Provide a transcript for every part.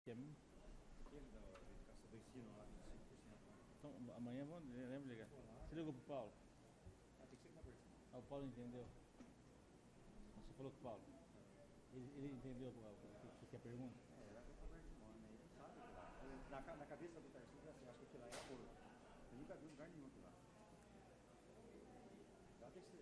Que é mesmo? Do ensino lá, 25%. Então, amanhã vamos, lembra de ligar. Você ligou pro Paulo? Tem que ser conversando. Ah, o Paulo entendeu. Você falou com o Paulo. Ele entendeu o que é a pergunta? Era conversa de mano, ele sabe. Na cabeça do Tarcísio, assim, acho que aquilo lá é acordo. Eu nunca vi lugar nenhum aquilo lá. Tá estranho.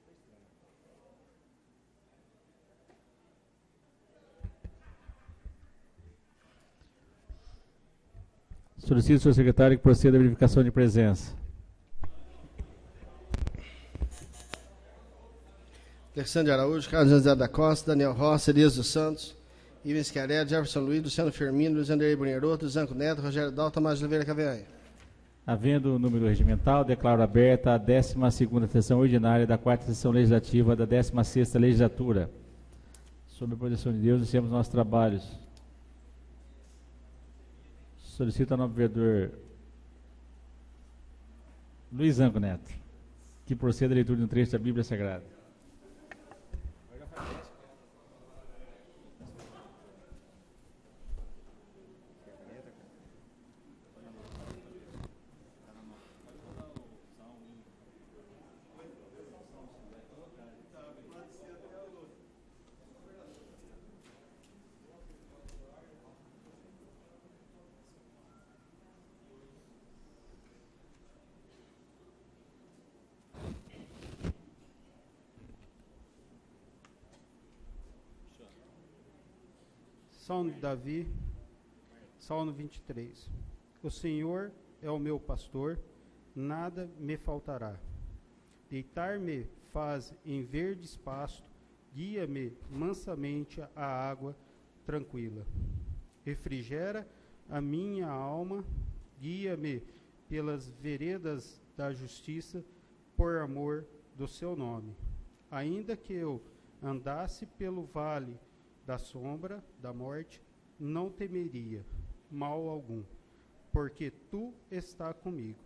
Solicito ao senhor secretário que proceda a verificação de presença. Alexandre Araújo, Carlos José da Costa, Daniel Rossi, Elias dos Santos, Ivan Schiaretti, Jefferson Luiz, Luciano Firmino, Luiz Andrei Bunheroto, Zanco Neto, Rogério Dal, Tomás de Oliveira Caveanha. Havendo o número regimental, declaro aberta a 12ª sessão ordinária da 4ª sessão legislativa da 16ª legislatura. Sob a proteção de Deus, iniciamos nossos trabalhos. Solicito ao novo vereador Luiz Zanco Neto que proceda a leitura de um trecho da Bíblia Sagrada. Salmo de Davi, Salmo 23. O Senhor é o meu pastor, nada me faltará. Deitar-me faz em verdes pastos, guia-me mansamente à água tranquila. Refrigera a minha alma, guia-me pelas veredas da justiça, por amor do seu nome. Ainda que eu andasse pelo vale da sombra da morte, não temeria mal algum, porque tu está comigo.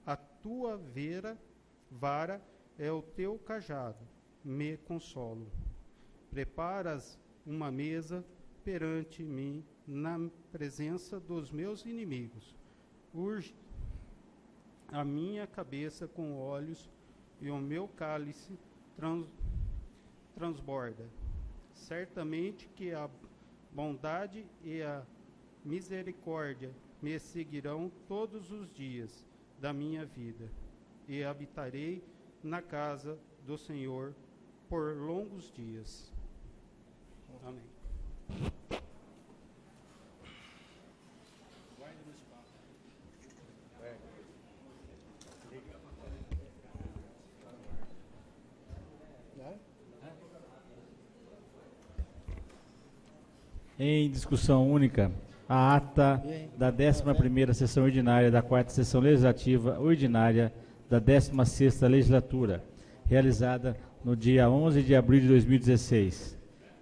A tua vara é o teu cajado, me consolam. Preparas uma mesa perante mim na presença dos meus inimigos. Urge a minha cabeça com óleos e o meu cálice transborda. Certamente que a bondade e a misericórdia me seguirão todos os dias da minha vida, e habitarei na casa do Senhor por longos dias. Amém. Em discussão única, a ata da 11ª sessão ordinária da 4ª sessão legislativa ordinária da 16ª legislatura, realizada no dia 11 de abril de 2016.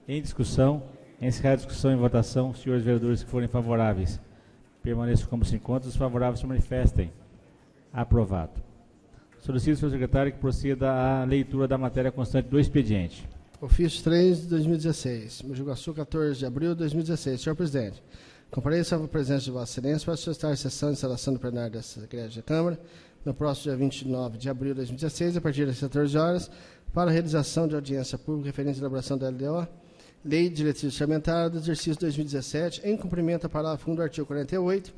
Em discussão, encerrada a discussão e votação, senhores vereadores que forem favoráveis, permaneçam como se encontram, os favoráveis se manifestem. Aprovado. Solicito ao senhor secretário que proceda à leitura da matéria constante do expediente. Ofício 3 de 2016, Mogi Guaçu, 14 de abril de 2016. Senhor presidente, compareço à presença de Vossa Excelência para solicitar a sessão de instalação do plenário desta Igreja da Câmara no próximo dia 29 de abril de 2016, a partir das 14 horas, para a realização de audiência pública referente à elaboração da LDO, Lei de Diretrizes Orçamentárias do exercício 2017, em cumprimento ao parágrafo 1 do artigo 48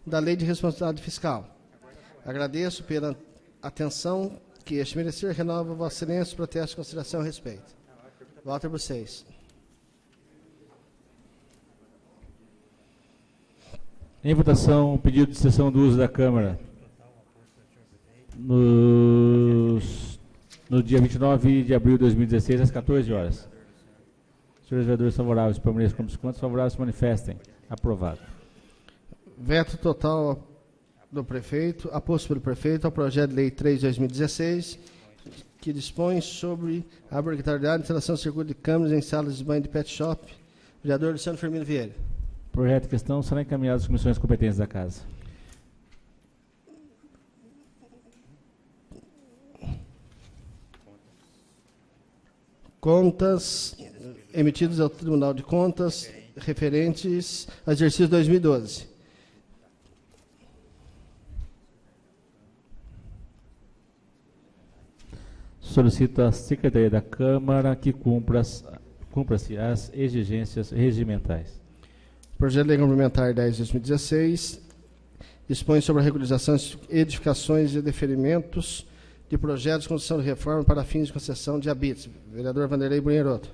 da Lei de Responsabilidade Fiscal. Agradeço pela atenção que este merecer, renova Vossa Excelência o protesto de consideração e respeito. Walter Bucês. Em votação, o pedido de cessão do uso da Câmara no dia 29 de abril de 2016, às 14 horas. Senhores vereadores favoráveis, permaneçam como se encontram, favoráveis se manifestem. Aprovado. Veto total do prefeito, aposto pelo prefeito ao projeto de lei 3 de 2016, que dispõe sobre a obrigatoriedade de instalação de circuito de câmeras em salas de banho de pet shop. Vereador Luciano Firmino Vieira. Projeto em questão será encaminhado às comissões competentes da Casa. Contas emitidas ao Tribunal de Contas referentes ao exercício 2012. Solicito à Secretaria da Câmara que cumpra-se as exigências regimentais. Projeto de Lei Complementar 10/2016 dispõe sobre a regularização de edificações e deferimentos de projetos de construção de reforma para fins de concessão de habites. Vereador Vanderlei Brunheroto.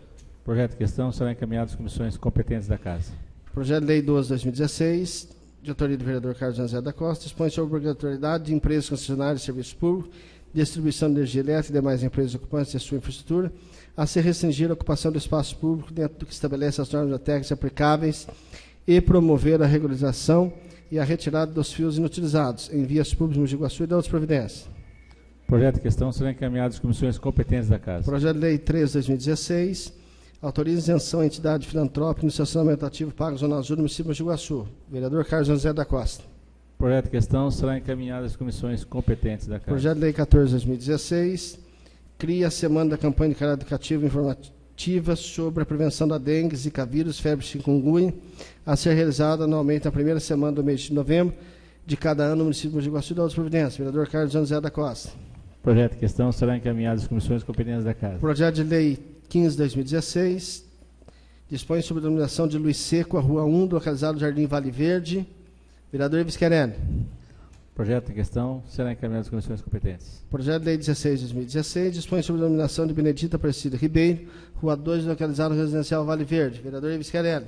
Projeto em questão será encaminhado às comissões competentes da Casa. Projeto de Lei 12/2016, de autoria do vereador Carlos José da Costa, dispõe sobre a obrigatoriedade de empresas concessionárias de serviço público, distribuição de energia elétrica e demais empresas ocupantes de sua infraestrutura, a se restringir a ocupação do espaço público dentro do que estabelece as normas técnicas aplicáveis e promover a regularização e a retirada dos fios inutilizados em vias públicas no Mogi Guaçu e de outras providências. Projeto em questão será encaminhado às comissões competentes da Casa. Projeto de Lei 13/2016, autoriza isenção à entidade filantrópica no estacionamento ativo pago Zona Azul do município de Mogi Guaçu. Vereador Carlos José da Costa. Projeto em questão será encaminhado às comissões competentes da Casa. Projeto de Lei 14/2016, cria a Semana da Campanha de Caráter Educativo e Informativa sobre a prevenção da dengue, zika vírus, febre chikungunya, a ser realizada anualmente na primeira semana do mês de novembro de cada ano no município de Mogi Guaçu e de outras providências. Vereador Carlos José da Costa. Projeto em questão será encaminhado às comissões competentes da Casa. Projeto de Lei 15/2016, dispõe sobre a denominação de Luiz Seco, a Rua 1, localizado no Jardim Vale Verde. Vereador Ives Querelli. Projeto em questão será encaminhado às comissões competentes. Projeto de Lei 16/2016, dispõe sobre a denominação de Benedita Aparecida Ribeiro, Rua 2, localizado no Residencial Vale Verde. Vereador Ives Querelli.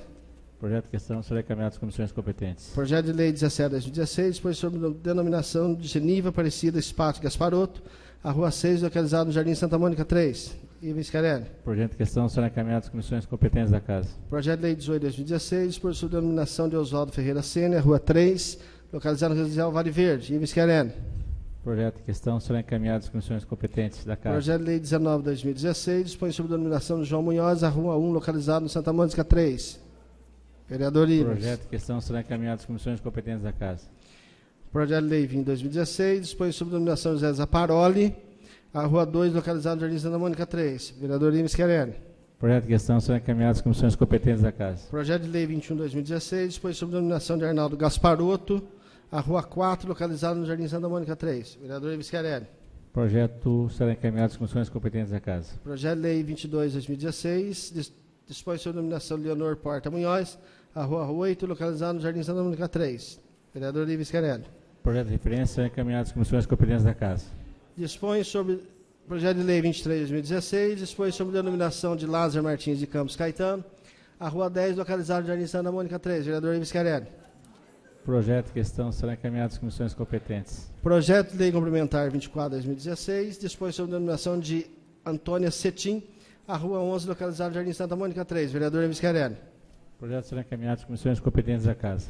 Projeto em questão será encaminhado às comissões competentes. Projeto de Lei 17/2016, dispõe sobre a denominação de Geniva Aparecida Espato Gasparotto, a Rua 6, localizado no Jardim Santa Mônica 3. Ives Querelli. Projeto em questão será encaminhado às comissões competentes da Casa. Projeto de Lei 18/2016, dispõe sobre a denominação de Oswaldo Ferreira Sênior, Rua 3, localizado no Residencial Vale Verde. Ives Querelli. Projeto em questão será encaminhado às comissões competentes da Casa. Projeto de Lei 19/2016, dispõe sobre a denominação de João Munhoz, a Rua 1, localizado no Santa Mônica 3. Vereador Ives. Projeto em questão será encaminhado às comissões competentes da Casa. Projeto de Lei 20/2016, dispõe sobre a denominação de José Zaparoli, a Rua 2, localizado no Jardim Santa Mônica 3. Vereador Ives Querelli. Projeto em questão será encaminhado às comissões competentes da Casa. Projeto de Lei 21/2016, dispõe sobre a denominação de Arnaldo Gasparotto, a Rua 4, localizado no Jardim Santa Mônica 3. Vereador Ives Querelli. Projeto será encaminhado às comissões competentes da Casa. Projeto de Lei 22/2016, dispõe sobre a denominação de Leonor Porta Munhoz, a Rua 8, localizado no Jardim Santa Mônica 3. Vereador Ives Querelli. Projeto de referência será encaminhado às comissões competentes da Casa. Dispõe sobre projeto de lei 23/2016, dispõe sobre a denominação de Lázaro Martins de Campos Caetano, a Rua 10, localizado no Jardim Santa Mônica 3. Vereador Ives Querelli. Projeto em questão será encaminhado às comissões competentes. Projeto de lei complementar 24/2016, dispõe sobre a denominação de Antônia Cetim, a Rua 11, localizado no Jardim Santa Mônica 3. Vereador Ives Querelli. Projeto será encaminhado às comissões competentes da Casa.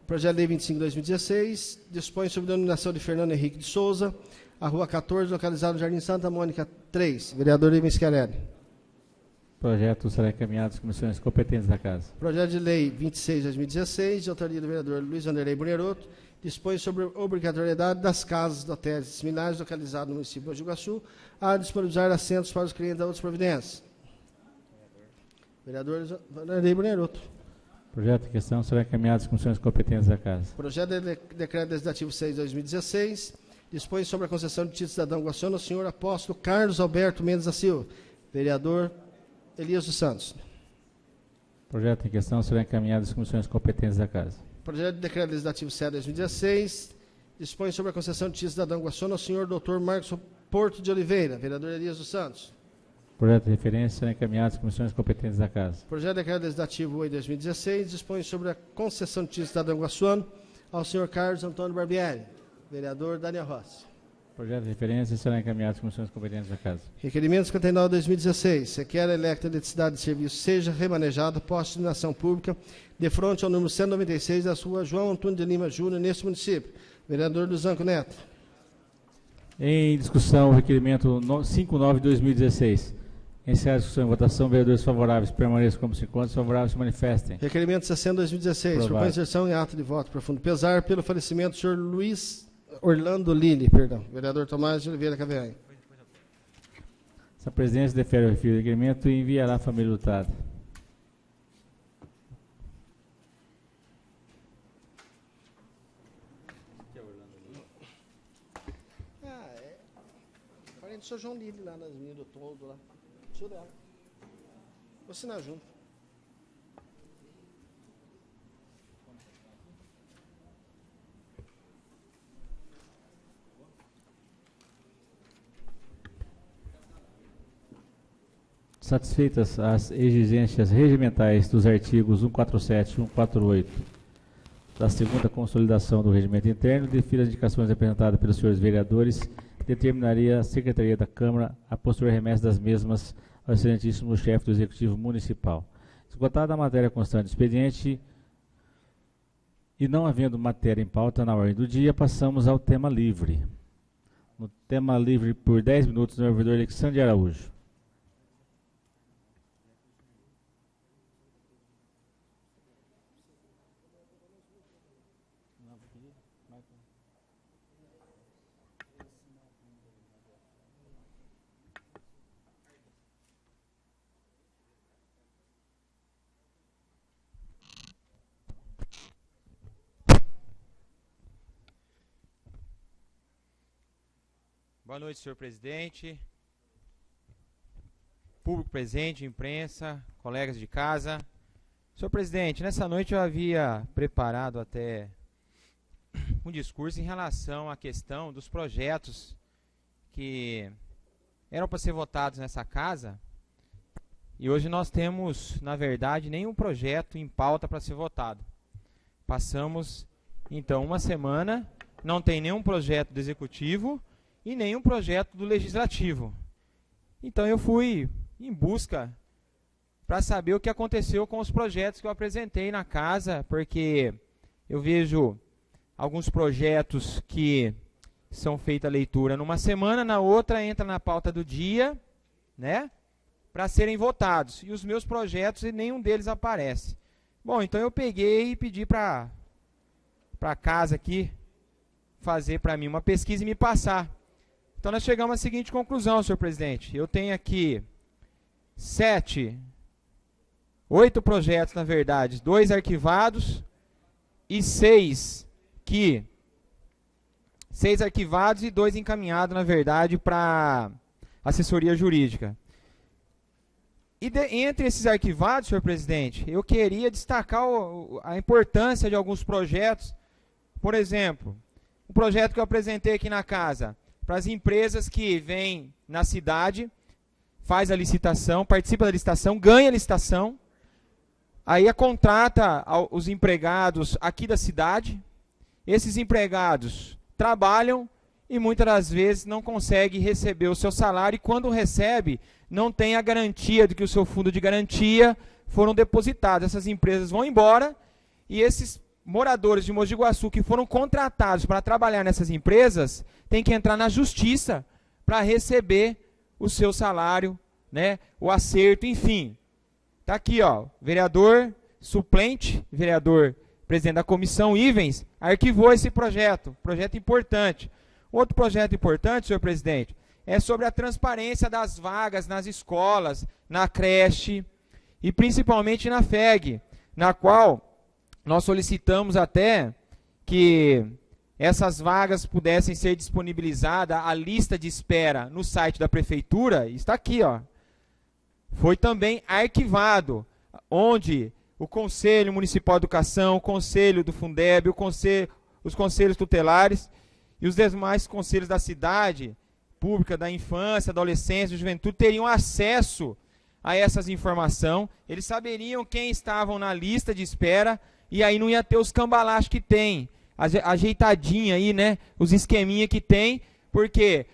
Projeto de lei 25/2016, dispõe sobre a denominação de Fernando Henrique de Souza, a Rua 14, localizado no Jardim Santa Mônica 3. Vereador Ives Querelli. Projeto será encaminhado às comissões competentes da Casa. Projeto de lei 26/2016, de autoria do vereador Luiz Vanderlei Brunheroto, dispõe sobre a obrigatoriedade das casas de hotéis similares localizados no município de Mogi Guaçu a disponibilizar assentos para os clientes da outras providências. Vereador Luiz Vanderlei Brunheroto. Projeto em questão será encaminhado às comissões competentes da Casa. Projeto de decreto legislativo 6/2016, dispõe sobre a concessão de título de cidadão guaçuano ao senhor apóstolo Carlos Alberto Mendes da Silva. Vereador Elias dos Santos. Projeto em questão será encaminhado às comissões competentes da Casa. Projeto de decreto legislativo 7/2016, dispõe sobre a concessão de título de cidadão guaçuano ao senhor Dr. Marcos Porto de Oliveira. Vereador Elias dos Santos. Projeto de referência será encaminhado às comissões competentes da Casa. Projeto de decreto legislativo 8/2016, dispõe sobre a concessão de título de cidadão guaçuano ao senhor Carlos Antônio Barbieri. Vereador Daniel Rossi. Projeto de referência será encaminhado às comissões competentes da Casa. Requerimento 59/2016. Requer a eletroeletricidade de serviço seja remanejada após iluminação pública de frente ao número 196 da rua João Antônio de Lima Júnior, neste município. Vereador Luzanco Neto. Em discussão, o requerimento 59/2016. Encerra a discussão e votação. Vereadores favoráveis permaneçam como se encontram. Desfavoráveis se manifestem. Requerimento 60/2016. Aprovado. Propõe inserção em ato de voto profundo pesar pelo falecimento do senhor Luiz Orlando Lili, perdão. Vereador Tomás de Oliveira Caveanha. A presidência defere o referido requerimento e enviará à família lutada. do seu João Lili, lá nas meninas do Toldo, lá. Tio dela. Vou assinar junto. Satisfeitas as exigências regimentais dos artigos 147 e 148 da segunda consolidação do regimento interno, devido às indicações apresentadas pelos senhores vereadores, determinaria a Secretaria da Câmara a posterior remessa das mesmas ao excelentíssimo chefe do Executivo Municipal. Esgotada a matéria constante do expediente e não havendo matéria em pauta na ordem do dia, passamos ao tema livre. No tema livre, por 10 minutos, o ouvidor Alexandre Araújo. Boa noite, senhor presidente, público presente, imprensa, colegas de casa. Senhor presidente, nessa noite eu havia preparado até um discurso em relação à questão dos projetos que eram para ser votados nessa casa, e hoje nós temos, na verdade, nenhum projeto em pauta para ser votado. Passamos, então, uma semana, não tem nenhum projeto do Executivo e nenhum projeto do Legislativo. Então eu fui em busca para saber o que aconteceu com os projetos que eu apresentei na casa, porque eu vejo alguns projetos que são feita a leitura numa semana, na outra entra na pauta do dia, né, para serem votados. E os meus projetos, nenhum deles aparece. Bom, então eu peguei e pedi para a casa aqui fazer para mim uma pesquisa e me passar. Então nós chegamos à seguinte conclusão, senhor presidente. Eu tenho aqui 8 projetos, na verdade, 2 arquivados e 6 arquivados e 2 encaminhados, na verdade, para assessoria jurídica. E entre esses arquivados, senhor presidente, eu queria destacar a importância de alguns projetos. Por exemplo, um projeto que eu apresentei aqui na casa, para as empresas que vêm na cidade, faz a licitação, participa da licitação, ganha a licitação, aí contrata os empregados aqui da cidade, esses empregados trabalham e muitas das vezes não conseguem receber o seu salário, e quando recebe, não tem a garantia de que o seu fundo de garantia foram depositados. Essas empresas vão embora e esses moradores de Mogi Guaçu que foram contratados para trabalhar nessas empresas têm que entrar na justiça para receber o seu salário, né, o acerto, enfim. Está aqui, ó, vereador suplente, vereador presidente da comissão, Ivens, arquivou esse projeto importante. Outro projeto importante, senhor presidente, é sobre a transparência das vagas nas escolas, na creche e principalmente na FEG, na qual nós solicitamos até que essas vagas pudessem ser disponibilizadas, a lista de espera no site da prefeitura, está aqui, ó. Foi também arquivado, onde o Conselho Municipal de Educação, o Conselho do Fundeb, os conselhos tutelares e os demais conselhos da cidade pública, da infância, da adolescência, da juventude, teriam acesso a essas informações, eles saberiam quem estavam na lista de espera, e aí não ia ter os cambalachos que tem, ajeitadinha aí, né, os esqueminha que tem, porque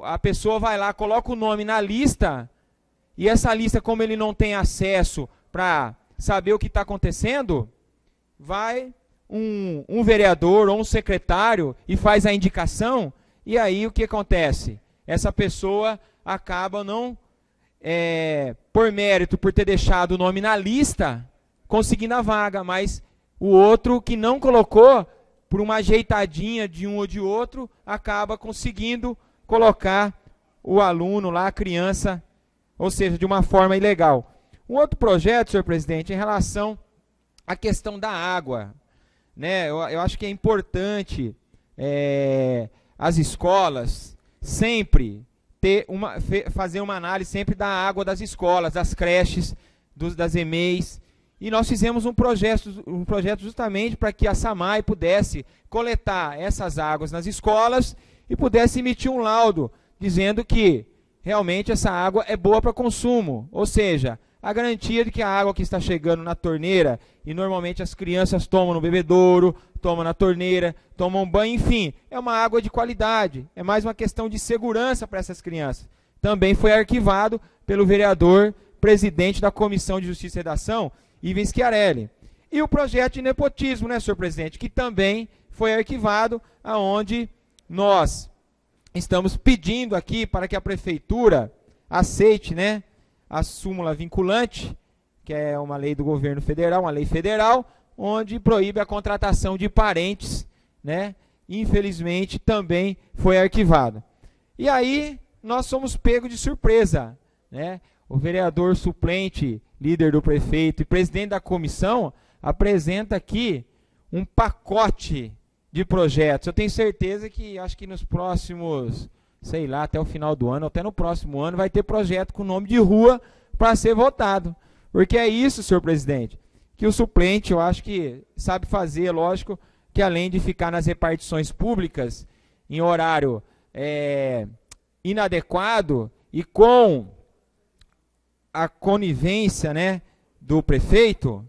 a pessoa vai lá, coloca o nome na lista, e essa lista, como ele não tem acesso para saber o que está acontecendo, vai um vereador ou um secretário e faz a indicação, e aí o que acontece? Essa pessoa acaba não, por mérito, por ter deixado o nome na lista, conseguindo a vaga, mas o outro que não colocou, por uma ajeitadinha de um ou de outro, acaba conseguindo colocar o aluno lá, a criança, ou seja, de uma forma ilegal. Um outro projeto, senhor presidente, em relação à questão da água, né? Eu acho que é importante as escolas sempre fazer uma análise sempre da água das escolas, das creches, das EMEIs. E nós fizemos um projeto justamente para que a SAMAI pudesse coletar essas águas nas escolas e pudesse emitir um laudo dizendo que realmente essa água é boa para consumo. Ou seja, a garantia de que a água que está chegando na torneira, e normalmente as crianças tomam no bebedouro, tomam na torneira, tomam banho, enfim, é uma água de qualidade. É mais uma questão de segurança para essas crianças. Também foi arquivado pelo vereador, presidente da Comissão de Justiça e Redação, Ivens Chiarelli. E o projeto de nepotismo, né, senhor presidente, que também foi arquivado, aonde nós estamos pedindo aqui para que a prefeitura aceite, né, a súmula vinculante, que é uma lei do governo federal, uma lei federal, onde proíbe a contratação de parentes, né, infelizmente também foi arquivado. E aí nós somos pegos de surpresa, né, o vereador suplente, líder do prefeito e presidente da comissão, apresenta aqui um pacote de projetos. Eu tenho certeza que, acho que nos próximos, sei lá, até o final do ano, até no próximo ano, vai ter projeto com nome de rua para ser votado. Porque é isso, senhor presidente, que o suplente, eu acho que sabe fazer, lógico, que além de ficar nas repartições públicas, em horário inadequado e com a conivência, né, do prefeito,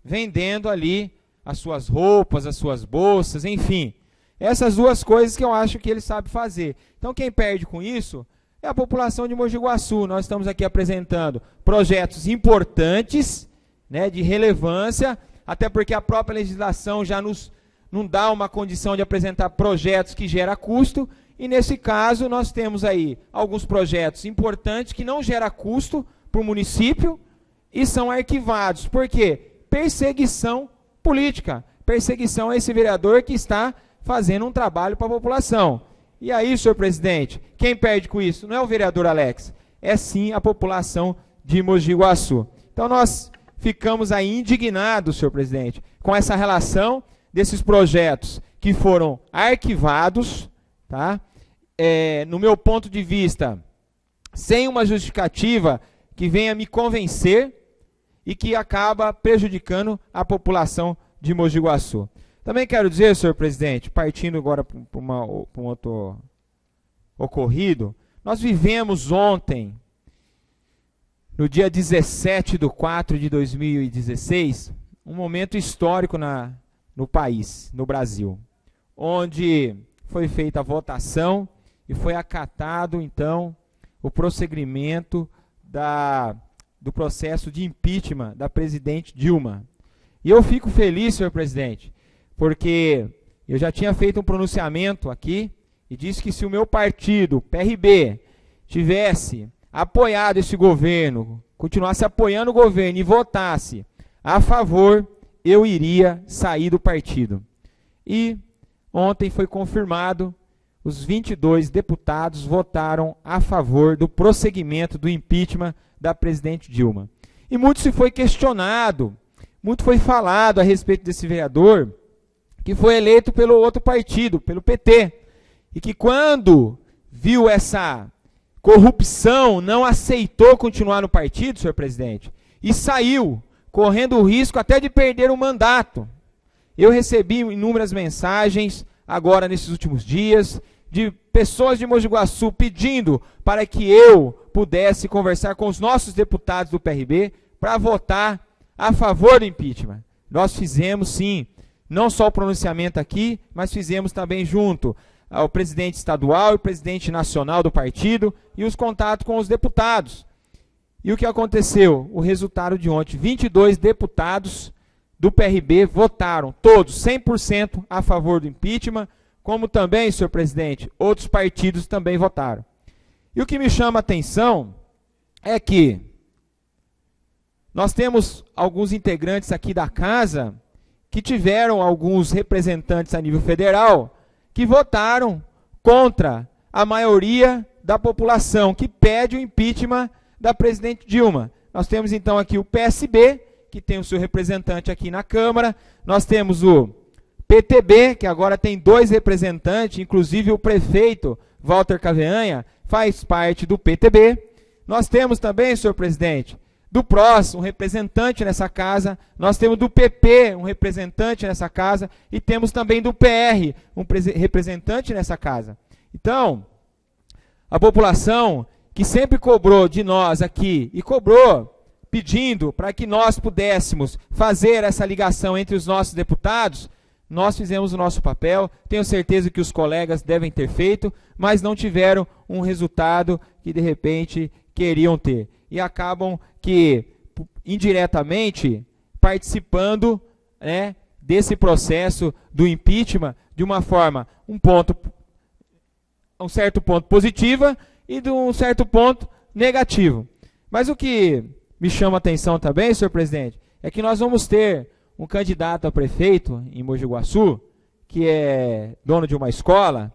vendendo ali as suas roupas, as suas bolsas, enfim. Essas duas coisas que eu acho que ele sabe fazer. Então quem perde com isso é a população de Mogi Guaçu. Nós estamos aqui apresentando projetos importantes, né, de relevância, até porque a própria legislação já não dá uma condição de apresentar projetos que geram custo, e nesse caso nós temos aí alguns projetos importantes que não geram custo para o município e são arquivados. Por quê? Perseguição política. Perseguição a esse vereador que está fazendo um trabalho para a população. E aí, senhor presidente, quem perde com isso não é o vereador Alex, é sim a população de Mogi Guaçu. Então nós ficamos aí indignados, senhor presidente, com essa relação desses projetos que foram arquivados, tá? No meu ponto de vista, sem uma justificativa que venha me convencer e que acaba prejudicando a população de Mogi Guaçu. Também quero dizer, senhor presidente, partindo agora para um outro ocorrido, nós vivemos ontem, no dia 17/4/2016, um momento histórico no país, no Brasil, onde foi feita a votação e foi acatado, então, o prosseguimento do processo de impeachment da presidente Dilma. E eu fico feliz, senhor presidente, porque eu já tinha feito um pronunciamento aqui e disse que se o meu partido, PRB, tivesse apoiado esse governo, continuasse apoiando o governo e votasse a favor, eu iria sair do partido. E ontem foi confirmado, os 22 deputados votaram a favor do prosseguimento do impeachment da presidente Dilma. E muito se foi questionado, muito foi falado a respeito desse vereador, que foi eleito pelo outro partido, pelo PT, e que quando viu essa corrupção, não aceitou continuar no partido, senhor presidente, e saiu, correndo o risco até de perder o mandato. Eu recebi inúmeras mensagens, agora nesses últimos dias, de pessoas de Mogi Guaçu pedindo para que eu pudesse conversar com os nossos deputados do PRB para votar a favor do impeachment. Nós fizemos, sim, não só o pronunciamento aqui, mas fizemos também junto ao presidente estadual e presidente nacional do partido e os contatos com os deputados. E o que aconteceu? O resultado de ontem, 22 deputados do PRB votaram, todos, 100% a favor do impeachment, como também, senhor presidente, outros partidos também votaram. E o que me chama a atenção é que nós temos alguns integrantes aqui da casa que tiveram alguns representantes a nível federal que votaram contra a maioria da população que pede o impeachment da presidente Dilma. Nós temos então aqui o PSB, que tem o seu representante aqui na Câmara, nós temos o PTB, que agora tem 2 representantes, inclusive o prefeito Walter Caveanha faz parte do PTB. Nós temos também, senhor presidente, do PROS, um representante nessa casa, nós temos do PP, um representante nessa casa, e temos também do PR, um representante nessa casa. Então, a população que sempre cobrou de nós aqui, e cobrou pedindo para que nós pudéssemos fazer essa ligação entre os nossos deputados, nós fizemos o nosso papel, tenho certeza que os colegas devem ter feito, mas não tiveram um resultado que de repente queriam ter. E acabam que, indiretamente, participando, né, desse processo do impeachment de uma forma, um certo ponto positiva e de um certo ponto negativo. Mas o que me chama a atenção também, senhor presidente, é que nós vamos ter um candidato a prefeito em Mogi Guaçu, que é dono de uma escola,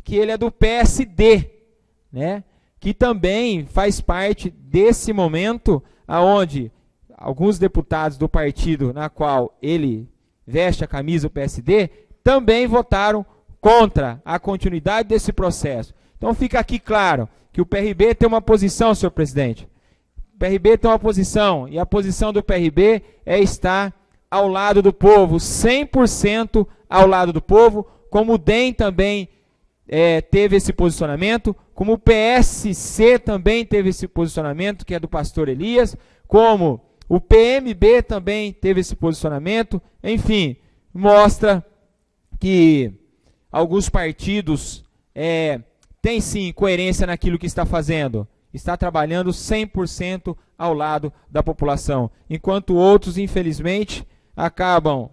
que ele é do PSD, né? Que também faz parte desse momento onde alguns deputados do partido na qual ele veste a camisa do PSD também votaram contra a continuidade desse processo. Então fica aqui claro que o PRB tem uma posição, senhor presidente. O PRB tem uma posição, e a posição do PRB é estar ao lado do povo, 100% ao lado do povo, como o DEM também teve esse posicionamento, como o PSC também teve esse posicionamento, que é do pastor Elias, como o PMB também teve esse posicionamento, enfim, mostra que alguns partidos têm sim coerência naquilo que está fazendo, está trabalhando 100% ao lado da população, enquanto outros, infelizmente, acabam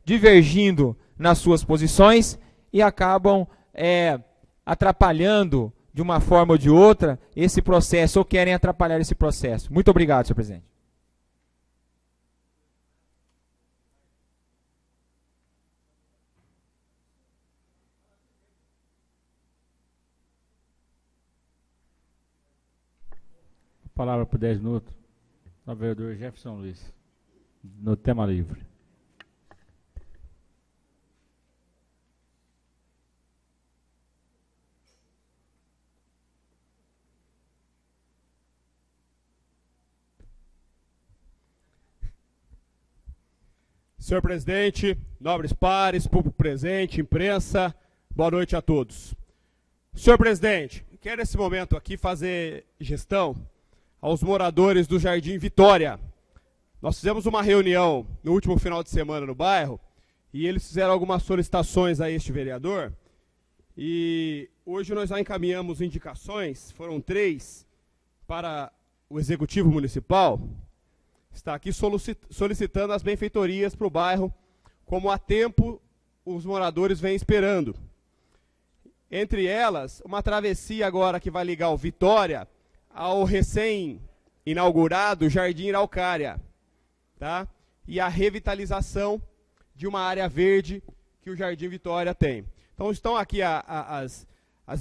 divergindo nas suas posições e acabam atrapalhando de uma forma ou de outra esse processo, ou querem atrapalhar esse processo. Muito obrigado, senhor presidente. Palavra por 10 minutos ao vereador Jefferson Luiz, no tema livre. Senhor presidente, nobres pares, público presente, imprensa, boa noite a todos. Senhor presidente, quero nesse momento aqui fazer gestão aos moradores do Jardim Vitória. Nós fizemos uma reunião no último final de semana no bairro e eles fizeram algumas solicitações a este vereador e hoje nós já encaminhamos indicações, foram 3, para o Executivo Municipal. Está aqui solicitando as benfeitorias para o bairro, como há tempo os moradores vêm esperando. Entre elas, uma travessia agora que vai ligar o Vitória ao recém-inaugurado Jardim Araucária, tá? E a revitalização de uma área verde que o Jardim Vitória tem. Então estão aqui as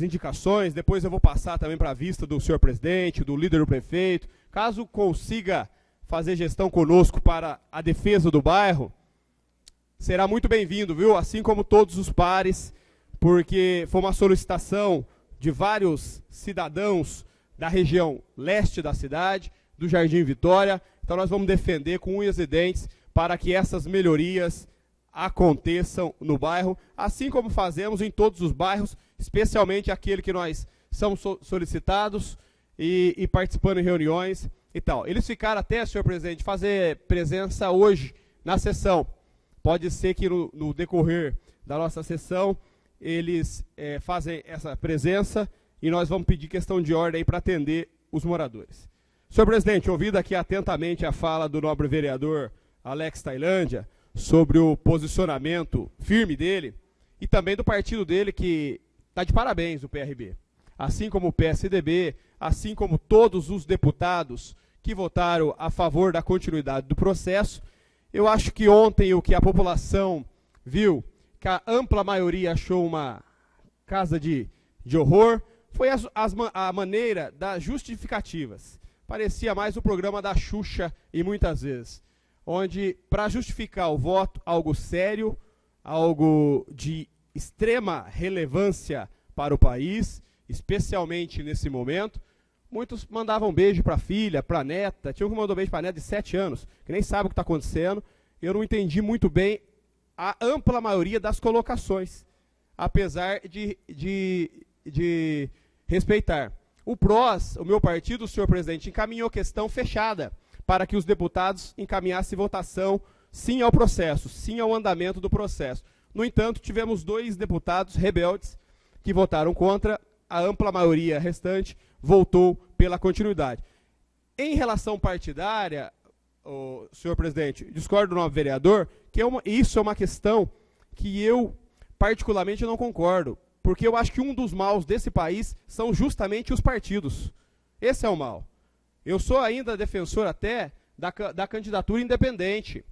indicações, depois eu vou passar também para a vista do senhor presidente, do líder do prefeito. Caso consiga fazer gestão conosco para a defesa do bairro, será muito bem-vindo, viu? Assim como todos os pares, porque foi uma solicitação de vários cidadãos da região leste da cidade, do Jardim Vitória. Então nós vamos defender com unhas e dentes para que essas melhorias aconteçam no bairro, assim como fazemos em todos os bairros, especialmente aquele que nós somos solicitados e participando em reuniões e tal. Eles ficaram até, senhor presidente, fazer presença hoje na sessão. Pode ser que no decorrer da nossa sessão eles fazem essa presença e nós vamos pedir questão de ordem para atender os moradores. Senhor presidente, ouvido aqui atentamente a fala do nobre vereador Alex Tailândia sobre o posicionamento firme dele e também do partido dele, que está de parabéns, o PRB. Assim como o PSDB, assim como todos os deputados que votaram a favor da continuidade do processo, eu acho que ontem o que a população viu, que a ampla maioria achou uma casa de horror, foi a maneira das justificativas. Parecia mais o programa da Xuxa, e muitas vezes, onde, para justificar o voto, algo sério, algo de extrema relevância para o país, especialmente nesse momento. Muitos mandavam beijo para a filha, para a neta. Tinha um que mandou beijo para a neta de 7 anos, que nem sabe o que está acontecendo. Eu não entendi muito bem a ampla maioria das colocações, apesar de respeitar. O PROS, o meu partido, senhor presidente, encaminhou questão fechada para que os deputados encaminhassem votação sim ao processo, sim ao andamento do processo. No entanto, tivemos 2 deputados rebeldes que votaram contra, a ampla maioria restante votou pela continuidade. Em relação partidária, senhor presidente, discordo do novo vereador, que isso é uma questão que eu particularmente não concordo, porque eu acho que um dos maus desse país são justamente os partidos. Esse é o mal. Eu sou ainda defensor até da candidatura independente.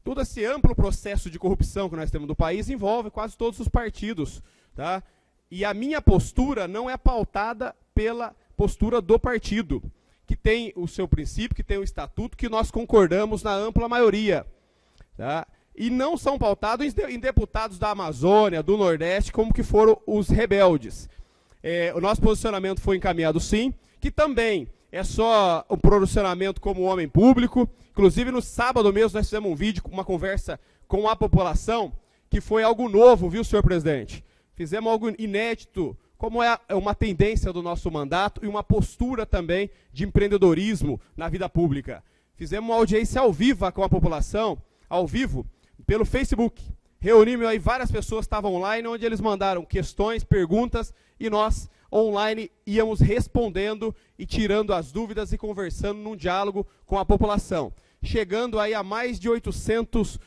Todo esse amplo processo de corrupção que nós temos no país envolve quase todos os partidos, tá? E a minha postura não é pautada pela postura do partido, que tem o seu princípio, que tem o estatuto, que nós concordamos na ampla maioria, tá? E não são pautados em deputados da Amazônia, do Nordeste, como que foram os rebeldes. O nosso posicionamento foi encaminhado sim, que também é só um posicionamento como homem público. Inclusive, no sábado mesmo, nós fizemos um vídeo, uma conversa com a população, que foi algo novo, viu, senhor presidente? Fizemos algo inédito, como é uma tendência do nosso mandato e uma postura também de empreendedorismo na vida pública. Fizemos uma audiência ao vivo com a população, ao vivo, pelo Facebook. Reunimos aí várias pessoas, estavam online, onde eles mandaram questões, perguntas, e nós, online, íamos respondendo e tirando as dúvidas e conversando num diálogo com a população. Chegando aí a mais de 800,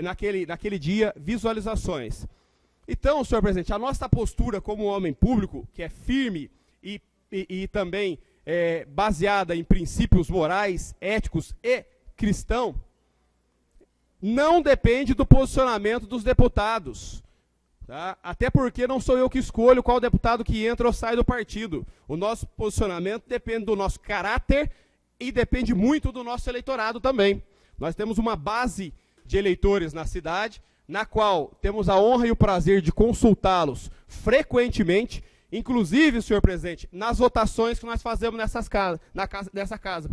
naquele dia, visualizações. Então, senhor presidente, a nossa postura como homem público, que é firme e também baseada em princípios morais, éticos e cristãos, não depende do posicionamento dos deputados. Tá? Até porque não sou eu que escolho qual deputado que entra ou sai do partido. O nosso posicionamento depende do nosso caráter e depende muito do nosso eleitorado também. Nós temos uma base de eleitores na cidade, na qual temos a honra e o prazer de consultá-los frequentemente, inclusive, senhor presidente, nas votações que nós fazemos nessa casa.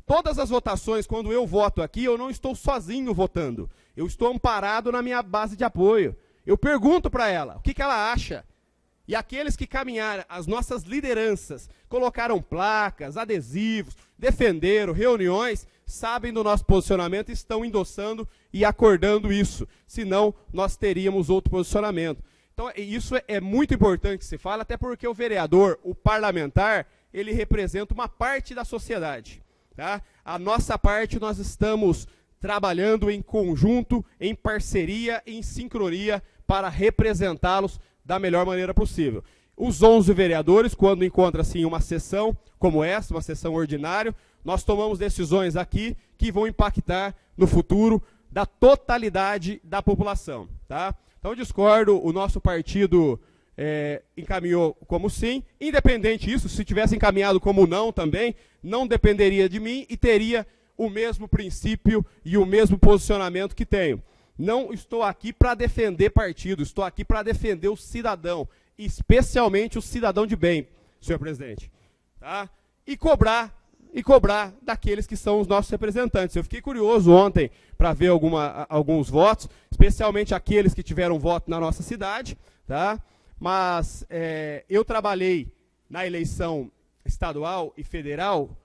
Todas as votações, quando eu voto aqui, eu não estou sozinho votando. Eu estou amparado na minha base de apoio. Eu pergunto para ela o que ela acha. E aqueles que caminharam, as nossas lideranças, colocaram placas, adesivos, defenderam, reuniões, sabem do nosso posicionamento e estão endossando e acordando isso. Senão, nós teríamos outro posicionamento. Então, isso é muito importante que se fale, até porque o vereador, o parlamentar, ele representa uma parte da sociedade. Tá? A nossa parte, nós estamos trabalhando em conjunto, em parceria, em sincronia, para representá-los da melhor maneira possível. Os 11 vereadores, quando encontram-se em uma sessão como essa, uma sessão ordinária, nós tomamos decisões aqui que vão impactar no futuro da totalidade da população. Tá? Então, discordo, o nosso partido encaminhou como sim, independente disso, se tivesse encaminhado como não também, não dependeria de mim e teria o mesmo princípio e o mesmo posicionamento que tenho. Não estou aqui para defender partido, estou aqui para defender o cidadão, especialmente o cidadão de bem, senhor presidente. Tá? E cobrar daqueles que são os nossos representantes. Eu fiquei curioso ontem para ver alguns votos, especialmente aqueles que tiveram voto na nossa cidade, tá? Mas eu trabalhei na eleição estadual e federal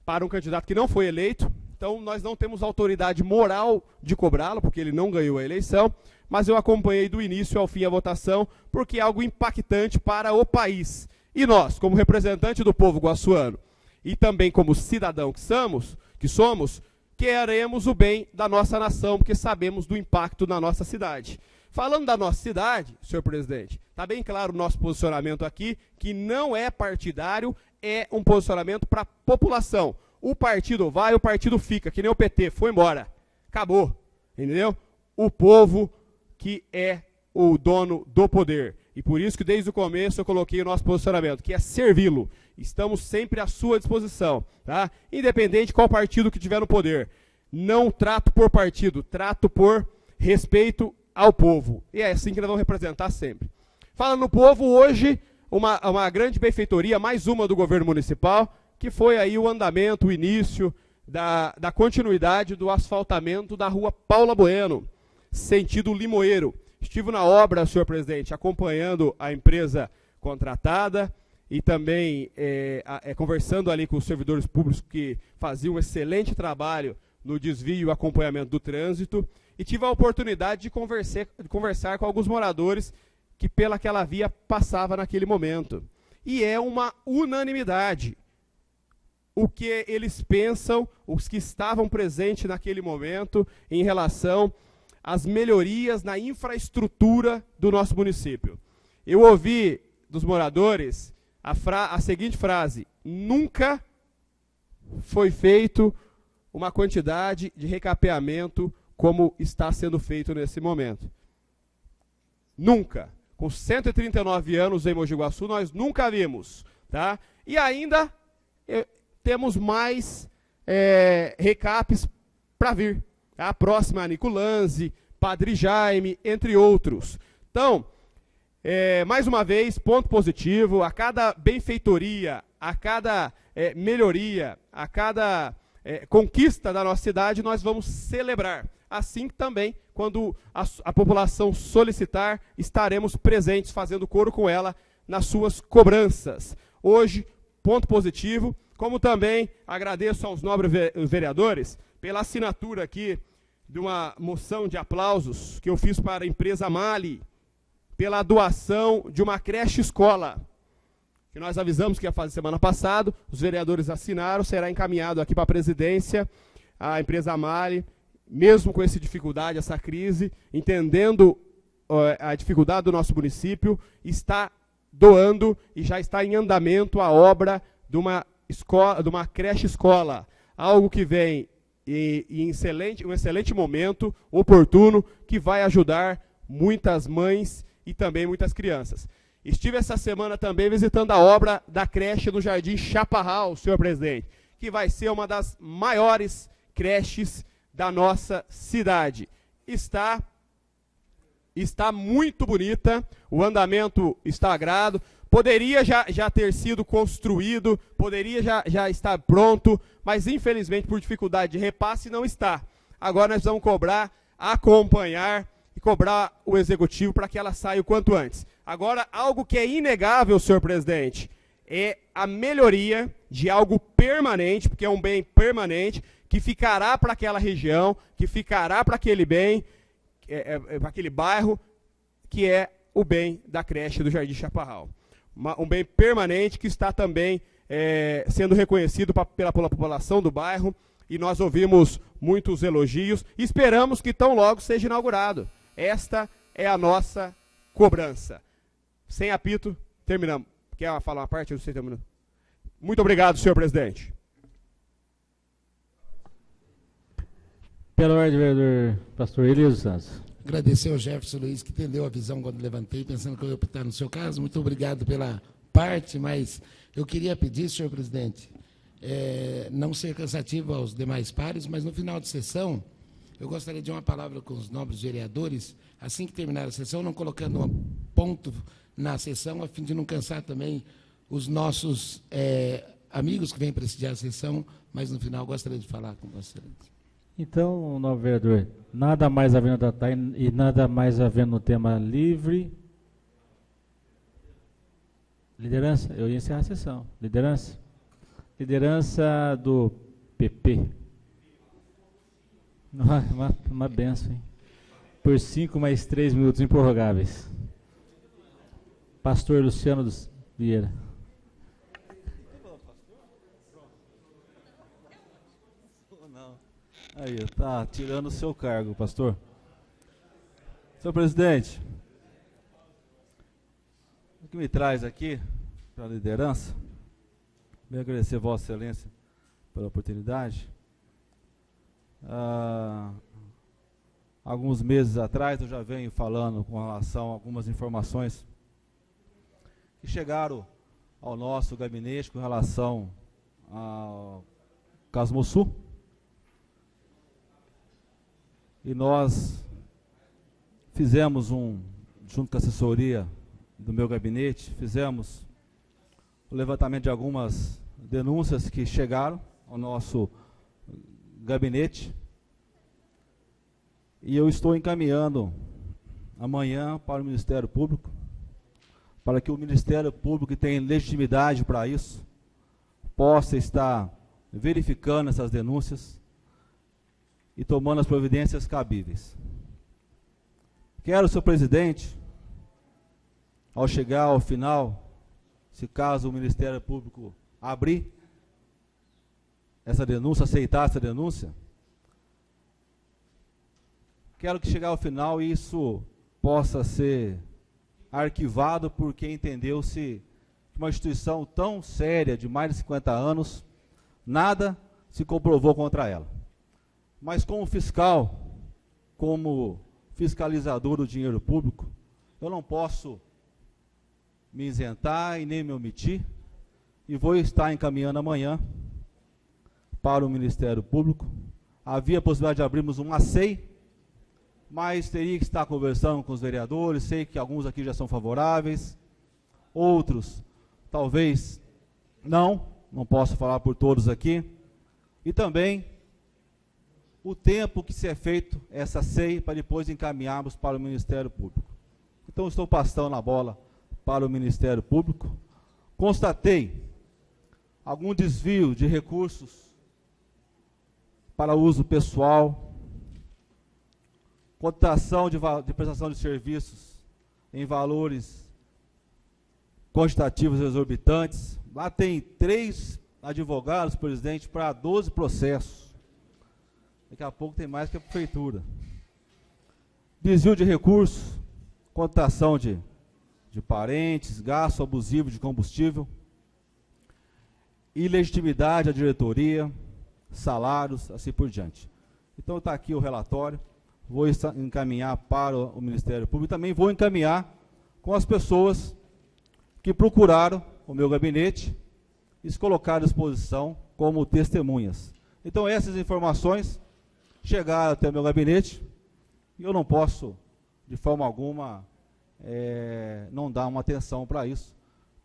para um candidato que não foi eleito, então nós não temos autoridade moral de cobrá-lo, porque ele não ganhou a eleição, mas eu acompanhei do início ao fim a votação, porque é algo impactante para o país. E nós, como representante do povo guaçuano, e também como cidadão que somos, queremos o bem da nossa nação, porque sabemos do impacto na nossa cidade. Falando da nossa cidade, senhor presidente, está bem claro o nosso posicionamento aqui, que não é partidário, é um posicionamento para a população. O partido vai, o partido fica, que nem o PT, foi embora, acabou, entendeu? O povo que é o dono do poder. E por isso que desde o começo eu coloquei o nosso posicionamento, que é servi-lo. Estamos sempre à sua disposição, tá? Independente de qual partido que tiver no poder. Não trato por partido, trato por respeito ao povo. E é assim que nós vamos representar sempre. Falando no povo, hoje uma grande benfeitoria, mais uma do governo municipal, que foi aí o andamento, o início da continuidade do asfaltamento da rua Paula Bueno, sentido Limoeiro. Estive na obra, senhor presidente, acompanhando a empresa contratada e também conversando ali com os servidores públicos que faziam um excelente trabalho no desvio e acompanhamento do trânsito, e tive a oportunidade de conversar com alguns moradores que pelaquela via passava naquele momento. E é uma unanimidade o que eles pensam, os que estavam presentes naquele momento, em relação às melhorias na infraestrutura do nosso município. Eu ouvi dos moradores a seguinte frase: nunca foi feito uma quantidade de recapeamento como está sendo feito nesse momento. Nunca. Com 139 anos em Mogi Guaçu, nós nunca vimos. Tá? E ainda temos mais recapes para vir. A próxima, a Nicolanze, Padre Jaime, entre outros. Então, mais uma vez, ponto positivo: a cada benfeitoria, a cada melhoria, a cada conquista da nossa cidade, nós vamos celebrar. Assim também, quando a população solicitar, estaremos presentes, fazendo coro com ela nas suas cobranças. Hoje, ponto positivo, como também agradeço aos nobres vereadores pela assinatura aqui de uma moção de aplausos que eu fiz para a empresa Mali, pela doação de uma creche-escola, que nós avisamos que ia fazer semana passada, os vereadores assinaram, será encaminhado aqui para a presidência, a empresa Mali, mesmo com essa dificuldade, essa crise, entendendo a dificuldade do nosso município, está doando e já está em andamento a obra de uma creche-escola, algo que vem em um excelente momento, oportuno, que vai ajudar muitas mães e também muitas crianças. Estive essa semana também visitando a obra da creche do Jardim Chaparral, senhor presidente, que vai ser uma das maiores creches da nossa cidade. Está muito bonita, o andamento está agrado, poderia já ter sido construído, poderia já estar pronto, mas infelizmente por dificuldade de repasse não está. Agora nós vamos acompanhar e cobrar o executivo para que ela saia o quanto antes. Agora, algo que é inegável, senhor presidente, é a melhoria de algo permanente, porque é um bem permanente, que ficará para aquela região, que ficará para aquele bem, para aquele bairro, que é o bem da creche do Jardim Chaparral. Um bem permanente que está também sendo reconhecido pela população do bairro, e nós ouvimos muitos elogios, e esperamos que tão logo seja inaugurado. Esta é a nossa cobrança. Sem apito, terminamos. Quer falar uma parte? Eu não sei terminar. Muito obrigado, senhor presidente. Pela ordem, vereador pastor Elias Santos. Agradecer ao Jefferson Luiz, que entendeu a visão quando levantei, pensando que eu ia optar no seu caso. Muito obrigado pela parte, mas eu queria pedir, senhor presidente, não ser cansativo aos demais pares, mas no final de sessão, eu gostaria de uma palavra com os nobres vereadores, assim que terminar a sessão, não colocando um ponto na sessão, a fim de não cansar também os nossos amigos que vêm presidir a sessão, mas no final gostaria de falar com Vossa Excelência. Então, novo vereador, nada mais havendo tratar e nada mais havendo no tema livre. Liderança, eu ia encerrar a sessão. Liderança? Liderança do PP. Uma benção, hein? Por 5 mais 3 minutos improrrogáveis. Pastor Luciano dos Vieira. Aí, tá tirando o seu cargo, pastor. Senhor presidente, o que me traz aqui para a liderança, bem agradecer Vossa Excelência pela oportunidade. Alguns meses atrás eu já venho falando com relação a algumas informações que chegaram ao nosso gabinete com relação ao Casmosul. E nós fizemos junto com a assessoria do meu gabinete, fizemos o levantamento de algumas denúncias que chegaram ao nosso gabinete, e eu estou encaminhando amanhã para o Ministério Público, para que o Ministério Público, que tem legitimidade para isso, possa estar verificando essas denúncias e tomando as providências cabíveis. Quero, senhor presidente, ao chegar ao final, se caso o Ministério Público abrir essa denúncia, aceitar essa denúncia, quero que chegar ao final isso possa ser arquivado, porque entendeu-se que uma instituição tão séria, de mais de 50 anos, nada se comprovou contra ela. Mas como fiscal, como fiscalizador do dinheiro público, eu não posso me isentar e nem me omitir, e vou estar encaminhando amanhã para o Ministério Público. Havia a possibilidade de abrirmos uma SEI, mas teria que estar conversando com os vereadores. Sei que alguns aqui já são favoráveis, outros talvez não posso falar por todos aqui. E também o tempo que se é feito essa SEI para depois encaminharmos para o Ministério Público. Então estou passando a bola para o Ministério Público. Constatei algum desvio de recursos para uso pessoal, contratação de prestação de serviços em valores quantitativos exorbitantes. Lá tem 3 advogados, presidente, para 12 processos. Daqui a pouco tem mais que a prefeitura. Desvio de recursos, contratação de parentes, gasto abusivo de combustível, ilegitimidade à diretoria, salários, assim por diante. Então está aqui o relatório. Vou encaminhar para o Ministério Público, também vou encaminhar com as pessoas que procuraram o meu gabinete e se colocaram à disposição como testemunhas. Então essas informações chegaram até o meu gabinete e eu não posso, de forma alguma, não dar uma atenção para isso,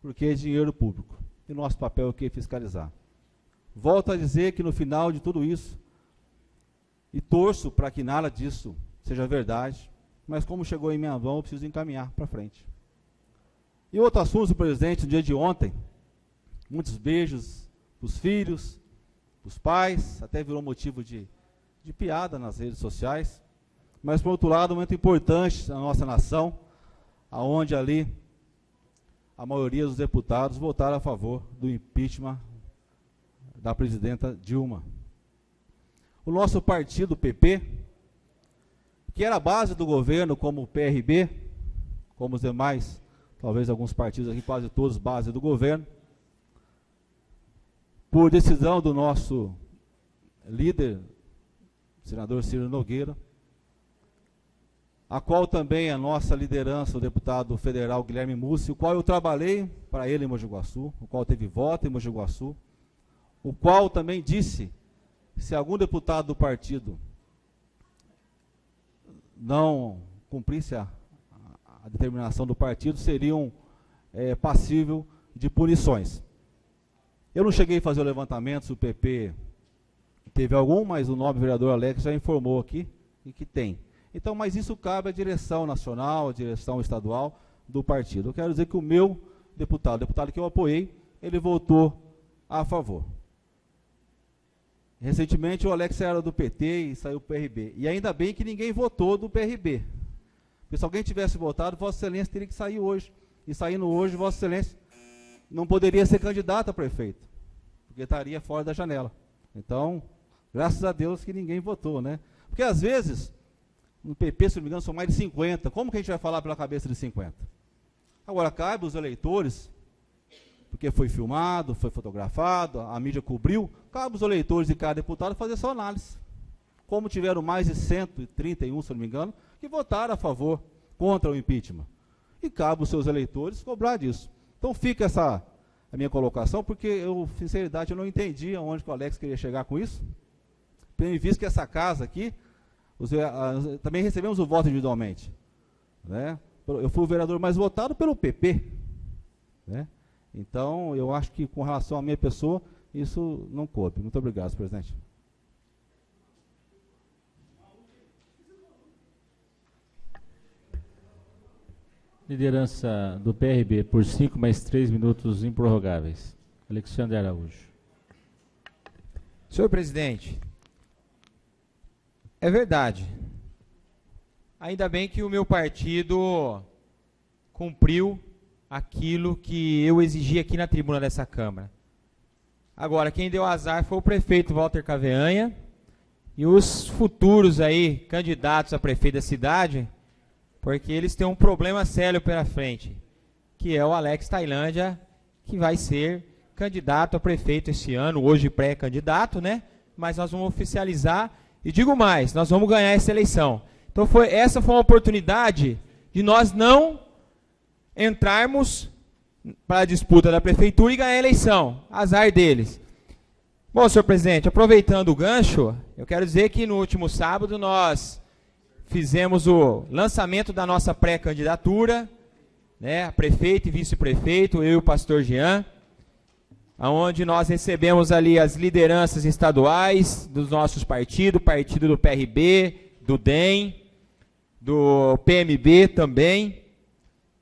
porque é dinheiro público e nosso papel aqui é fiscalizar. Volto a dizer que no final de tudo isso, e torço para que nada disso seja verdade, mas como chegou em minha mão, eu preciso encaminhar para frente. E outro assunto, senhor presidente, no dia de ontem, muitos beijos para os filhos, para os pais, até virou motivo de piada nas redes sociais, mas por outro lado, um momento importante na nossa nação, aonde ali a maioria dos deputados votaram a favor do impeachment da presidenta Dilma. O nosso partido, o PP, que era a base do governo, como o PRB, como os demais, talvez alguns partidos aqui, quase todos, base do governo, por decisão do nosso líder, senador Ciro Nogueira, a qual também a nossa liderança, o deputado federal Guilherme Mussi, o qual eu trabalhei para ele em Mogi Guaçu, o qual teve voto em Mogi Guaçu, o qual também disse, se algum deputado do partido não cumprisse a determinação do partido, seriam passível de punições. Eu não cheguei a fazer o levantamento se o PP teve algum, mas o nobre vereador Alex já informou aqui e que tem. Então, mas isso cabe à direção nacional, à direção estadual do partido. Eu quero dizer que o meu deputado, o deputado que eu apoiei, ele votou a favor. Recentemente o Alex era do PT e saiu do PRB. E ainda bem que ninguém votou do PRB. Porque se alguém tivesse votado, Vossa Excelência teria que sair hoje. E saindo hoje, Vossa Excelência não poderia ser candidato a prefeito. Porque estaria fora da janela. Então, graças a Deus que ninguém votou, né? Porque às vezes, no PP, se não me engano, são mais de 50. Como que a gente vai falar pela cabeça de 50? Agora, cabe aos eleitores, porque foi filmado, foi fotografado, a mídia cobriu, cabe aos eleitores de cada deputado fazer sua análise. Como tiveram mais de 131, se não me engano, que votaram a favor, contra o impeachment. E cabe aos seus eleitores cobrar disso. Então fica essa a minha colocação, porque eu, sinceridade, eu não entendi aonde que o Alex queria chegar com isso. Tendo visto que essa casa aqui, também recebemos o voto individualmente, né? eu fui o vereador mais votado pelo PP, né? Então, eu acho que com relação à minha pessoa, isso não coube. Muito obrigado, senhor presidente. Liderança do PRB por 5 mais 3 minutos improrrogáveis. Alexandre Araújo. Senhor presidente, é verdade. Ainda bem que o meu partido cumpriu aquilo que eu exigi aqui na tribuna dessa Câmara. Agora, quem deu azar foi o prefeito Walter Caveanha e os futuros aí candidatos a prefeito da cidade, porque eles têm um problema sério pela frente, que é o Alex Tailândia, que vai ser candidato a prefeito esse ano, hoje pré-candidato, né? Mas nós vamos oficializar, e digo mais, nós vamos ganhar essa eleição. Então essa foi uma oportunidade de nós não entrarmos para a disputa da prefeitura e ganhar a eleição. Azar deles. Bom, senhor presidente, aproveitando o gancho, eu quero dizer que no último sábado nós fizemos o lançamento da nossa pré-candidatura, né, a prefeito e vice-prefeito, eu e o pastor Jean, onde nós recebemos ali as lideranças estaduais dos nossos partidos, partido do PRB, do DEM, do PMB também,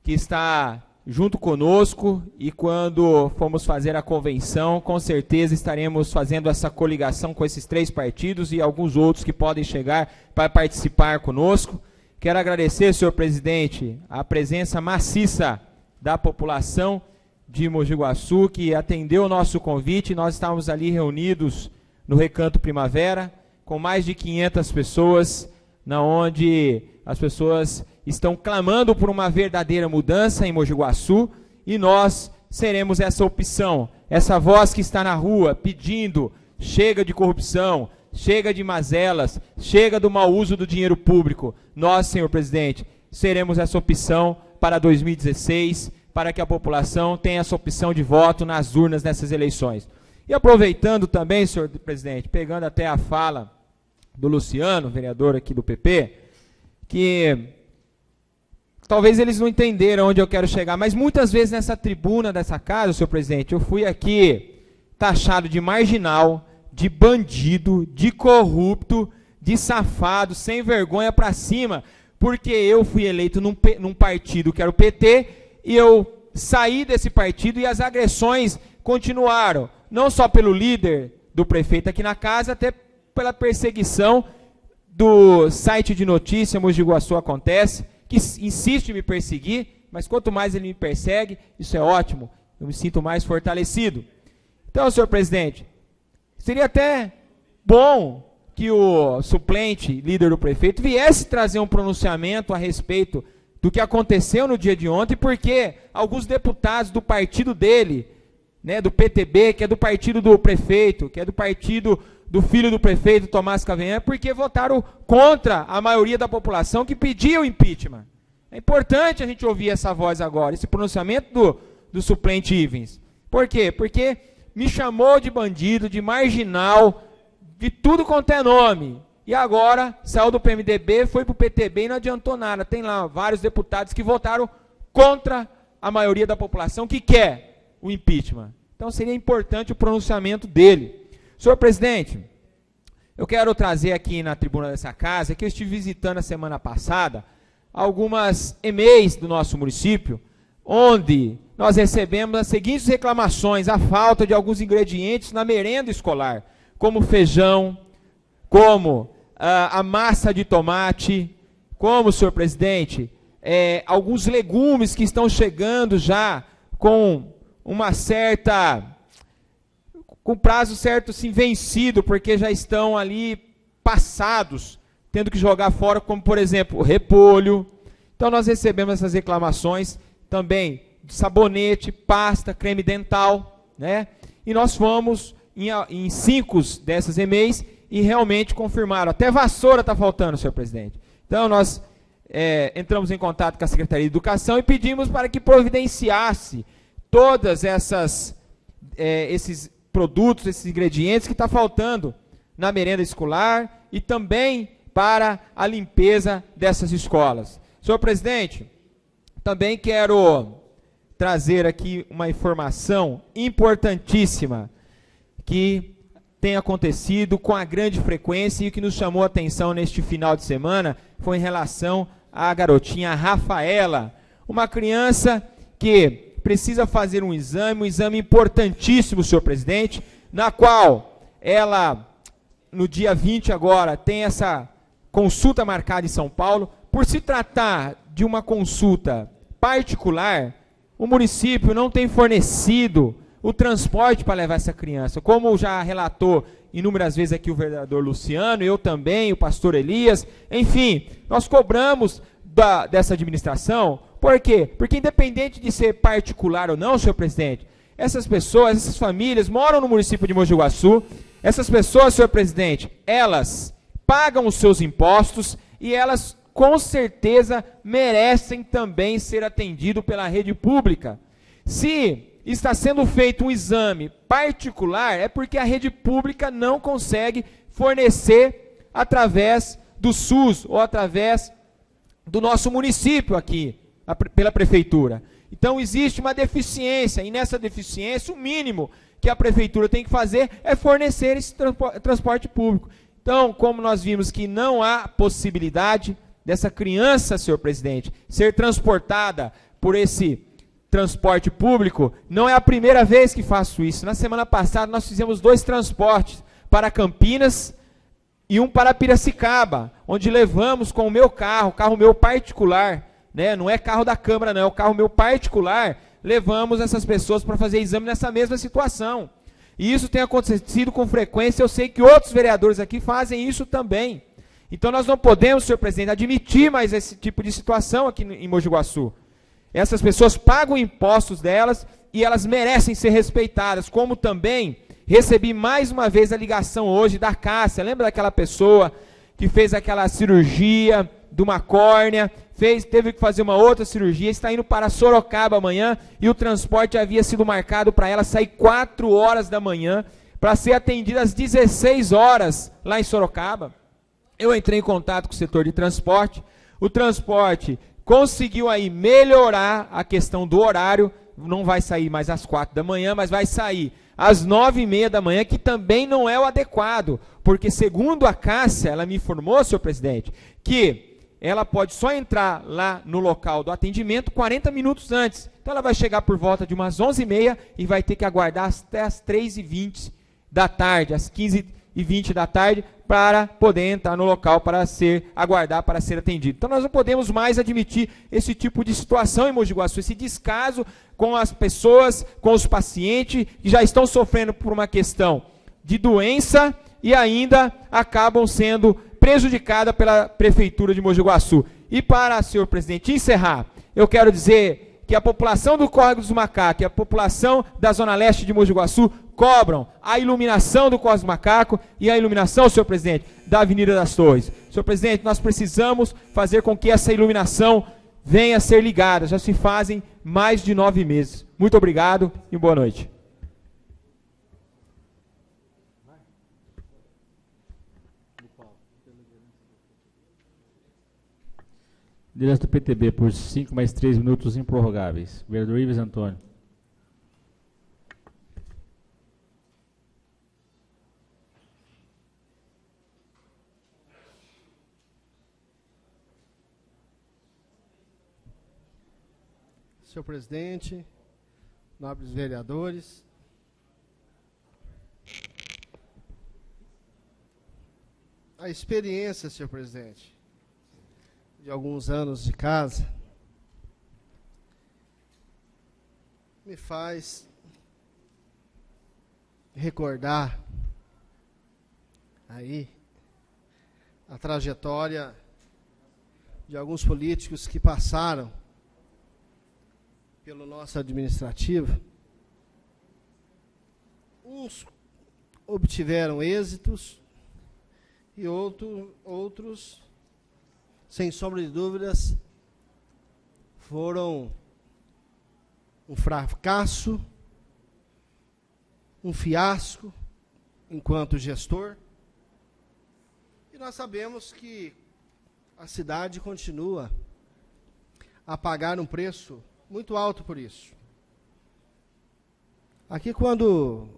que está junto conosco, e quando formos fazer a convenção, com certeza estaremos fazendo essa coligação com esses 3 partidos e alguns outros que podem chegar para participar conosco. Quero agradecer, senhor presidente, a presença maciça da população de Mogi Guaçu, que atendeu o nosso convite. Nós estávamos ali reunidos no Recanto Primavera, com mais de 500 pessoas, onde as pessoas estão clamando por uma verdadeira mudança em Mogi Guaçu, e nós seremos essa opção, essa voz que está na rua pedindo: chega de corrupção, chega de mazelas, chega do mau uso do dinheiro público. Nós, senhor presidente, seremos essa opção para 2016, para que a população tenha essa opção de voto nas urnas nessas eleições. E aproveitando também, senhor presidente, pegando até a fala do Luciano, vereador aqui do PP, que talvez eles não entenderam onde eu quero chegar, mas muitas vezes nessa tribuna dessa casa, senhor presidente, eu fui aqui taxado de marginal, de bandido, de corrupto, de safado, sem vergonha pra cima, porque eu fui eleito num partido que era o PT, e eu saí desse partido e as agressões continuaram, não só pelo líder do prefeito aqui na casa, até pela perseguição do site de notícia Mogi Guaçu Acontece, que insiste em me perseguir, mas quanto mais ele me persegue, isso é ótimo, eu me sinto mais fortalecido. Então, senhor presidente, seria até bom que o suplente, líder do prefeito, viesse trazer um pronunciamento a respeito do que aconteceu no dia de ontem, porque alguns deputados do partido dele, né, do PTB, que é do partido do prefeito, que é do partido do filho do prefeito, Tomás Caveanha, porque votaram contra a maioria da população que pedia o impeachment. É importante a gente ouvir essa voz agora, esse pronunciamento do suplente Ivens. Por quê? Porque me chamou de bandido, de marginal, de tudo quanto é nome. E agora saiu do PMDB, foi para o PTB e não adiantou nada. Tem lá vários deputados que votaram contra a maioria da população que quer o impeachment. Então seria importante o pronunciamento dele. Senhor presidente, eu quero trazer aqui na tribuna dessa casa, que eu estive visitando a semana passada, algumas EMEIs do nosso município, onde nós recebemos as seguintes reclamações: a falta de alguns ingredientes na merenda escolar, como feijão, como a massa de tomate, como, senhor presidente, alguns legumes que estão chegando já com uma certa, com prazo certo assim, vencido, porque já estão ali passados, tendo que jogar fora, como por exemplo o repolho. Então nós recebemos essas reclamações também de sabonete, pasta, creme dental, né? E nós fomos em 5 dessas EMEIs e realmente confirmaram. Até vassoura está faltando, senhor presidente. Então nós entramos em contato com a Secretaria de Educação e pedimos para que providenciasse todas esses produtos, esses ingredientes que está faltando na merenda escolar e também para a limpeza dessas escolas. Senhor presidente, Também quero trazer aqui uma informação importantíssima que tem acontecido com a grande frequência e o que nos chamou a atenção neste final de semana foi em relação à garotinha Rafaela, uma criança que precisa fazer um exame importantíssimo, senhor presidente, na qual ela, no dia 20 agora, tem essa consulta marcada em São Paulo. Por se tratar de uma consulta particular, o município não tem fornecido o transporte para levar essa criança. Como já relatou inúmeras vezes aqui o vereador Luciano, eu também, o pastor Elias, enfim, nós cobramos dessa administração. Por quê? Porque independente de ser particular ou não, senhor presidente, essas pessoas, essas famílias moram no município de Mogi das Cruzes. Essas pessoas, senhor presidente, elas pagam os seus impostos e elas com certeza merecem também ser atendidos pela rede pública. Se está sendo feito um exame particular, é porque a rede pública não consegue fornecer através do SUS ou através do nosso município aqui, pela prefeitura. Então existe uma deficiência, e nessa deficiência o mínimo que a prefeitura tem que fazer é fornecer esse transporte público. Então, como nós vimos que não há possibilidade dessa criança, senhor presidente, ser transportada por esse transporte público, não é a primeira vez que faço isso. Na semana passada nós fizemos 2 transportes para Campinas e um para Piracicaba, onde levamos com o meu carro meu particular, né? Não é carro da Câmara, não, é o carro meu particular, levamos essas pessoas para fazer exame nessa mesma situação. E isso tem acontecido com frequência, eu sei que outros vereadores aqui fazem isso também. Então nós não podemos, senhor presidente, admitir mais esse tipo de situação aqui em Mogi das Cruzes. Essas pessoas pagam impostos delas e elas merecem ser respeitadas, como também recebi mais uma vez a ligação hoje da Cássia. Lembra daquela pessoa que fez aquela cirurgia de uma córnea, teve que fazer uma outra cirurgia, está indo para Sorocaba amanhã e o transporte havia sido marcado para ela sair 4 horas da manhã para ser atendida às 16 horas lá em Sorocaba. Eu entrei em contato com o setor de transporte, o transporte conseguiu aí melhorar a questão do horário, não vai sair mais às 4 da manhã, mas vai sair às 9h30 da manhã, que também não é o adequado, porque segundo a Cássia, ela me informou, senhor presidente, que ela pode só entrar lá no local do atendimento 40 minutos antes. Então ela vai chegar por volta de umas 11h30 e vai ter que aguardar até as 3h20 da tarde, às 15h20 da tarde, para poder entrar no local para aguardar para ser atendido. Então nós não podemos mais admitir esse tipo de situação em Mogi das Cruzes, esse descaso com as pessoas, com os pacientes que já estão sofrendo por uma questão de doença e ainda acabam sendo prejudicadas pela prefeitura de Mogi das Cruzes. E para, senhor presidente, encerrar, eu quero dizer que a população do Córrego dos Macacos e a população da Zona Leste de Mogi das Cruzes cobram a iluminação do Córrego dos Macacos e a iluminação, senhor presidente, da Avenida das Torres. Senhor presidente, nós precisamos fazer com que essa iluminação venha a ser ligada. Já se fazem mais de 9 meses. Muito obrigado e boa noite. Direto do PTB, por 5 mais 3 minutos improrrogáveis. Vereador Ives Antônio. Senhor presidente, nobres vereadores, a experiência, senhor presidente, de alguns anos de casa, me faz recordar aí a trajetória de alguns políticos que passaram pelo nosso administrativo. Uns obtiveram êxitos e outros, sem sombra de dúvidas, foram um fracasso, um fiasco enquanto gestor. E nós sabemos que a cidade continua a pagar um preço muito alto por isso. Aqui, quando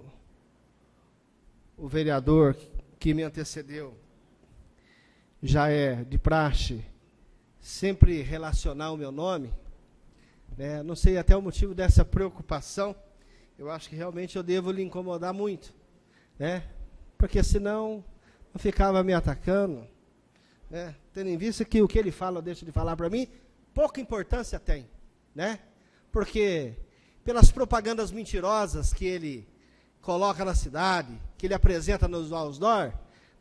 o vereador que me antecedeu, já é de praxe, sempre relacionar o meu nome, né? Não sei até o motivo dessa preocupação, eu acho que realmente eu devo lhe incomodar muito, né? Porque senão não ficava me atacando, né? Tendo em vista que o que ele fala ou deixa de falar para mim, pouca importância tem, né? Porque pelas propagandas mentirosas que ele coloca na cidade, que ele apresenta nos outdoor,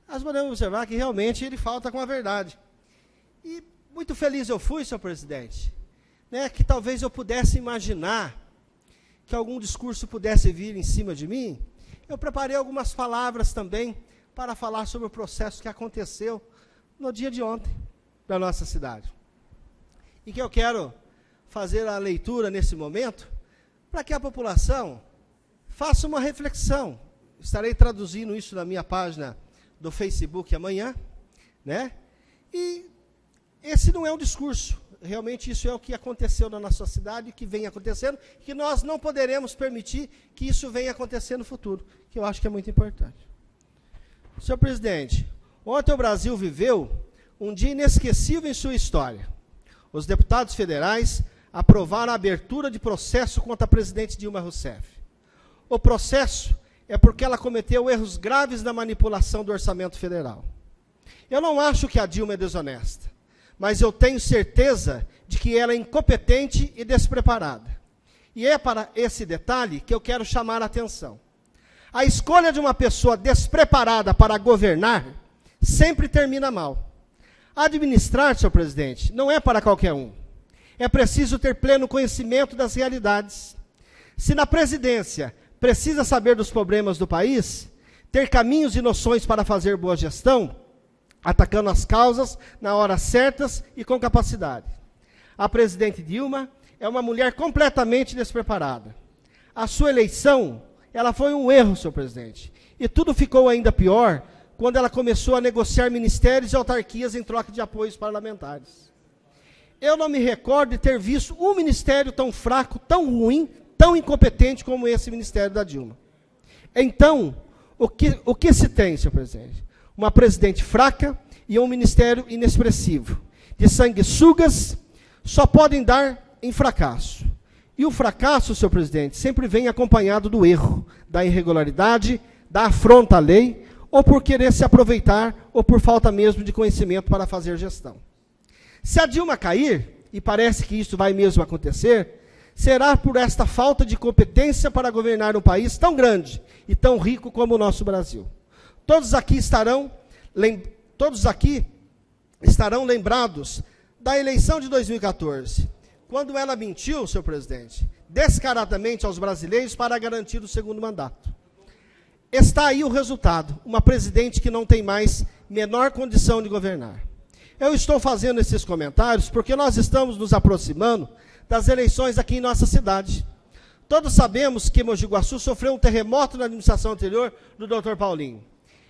nós podemos observar que realmente ele falta com a verdade. E muito feliz eu fui, senhor presidente, né, que talvez eu pudesse imaginar que algum discurso pudesse vir em cima de mim. Eu preparei algumas palavras também para falar sobre o processo que aconteceu no dia de ontem na nossa cidade. E que eu quero fazer a leitura nesse momento, para que a população faça uma reflexão. Estarei traduzindo isso na minha página do Facebook amanhã, né? E esse não é um discurso, realmente isso é o que aconteceu na nossa cidade, que vem acontecendo, que nós não poderemos permitir que isso venha acontecer no futuro, que eu acho que é muito importante. Senhor presidente, ontem o Brasil viveu um dia inesquecível em sua história. Os deputados federais aprovaram a abertura de processo contra a presidente Dilma Rousseff. O processo é porque ela cometeu erros graves na manipulação do orçamento federal. Eu não acho que a Dilma é desonesta, mas eu tenho certeza de que ela é incompetente e despreparada. E é para esse detalhe que eu quero chamar a atenção. A escolha de uma pessoa despreparada para governar sempre termina mal. Administrar, senhor presidente, não é para qualquer um. É preciso ter pleno conhecimento das realidades. Se na presidência precisa saber dos problemas do país, ter caminhos e noções para fazer boa gestão, atacando as causas na horas certas e com capacidade. A presidente Dilma é uma mulher completamente despreparada. A sua eleição, ela foi um erro, senhor presidente. E tudo ficou ainda pior quando ela começou a negociar ministérios e autarquias em troca de apoios parlamentares. Eu não me recordo de ter visto um ministério tão fraco, tão ruim, tão incompetente como esse ministério da Dilma. Então, o que se tem, senhor presidente? Uma presidente fraca e um ministério inexpressivo. De sanguessugas, só podem dar em fracasso. E o fracasso, senhor presidente, sempre vem acompanhado do erro, da irregularidade, da afronta à lei, ou por querer se aproveitar, ou por falta mesmo de conhecimento para fazer gestão. Se a Dilma cair, e parece que isso vai mesmo acontecer, será por esta falta de competência para governar um país tão grande e tão rico como o nosso Brasil. Todos aqui estarão lembrados da eleição de 2014, quando ela mentiu, senhor presidente, descaradamente aos brasileiros para garantir o segundo mandato. Está aí o resultado, uma presidente que não tem mais menor condição de governar. Eu estou fazendo esses comentários porque nós estamos nos aproximando das eleições aqui em nossa cidade. Todos sabemos que Mogi Guaçu sofreu um terremoto na administração anterior do Dr. Paulinho.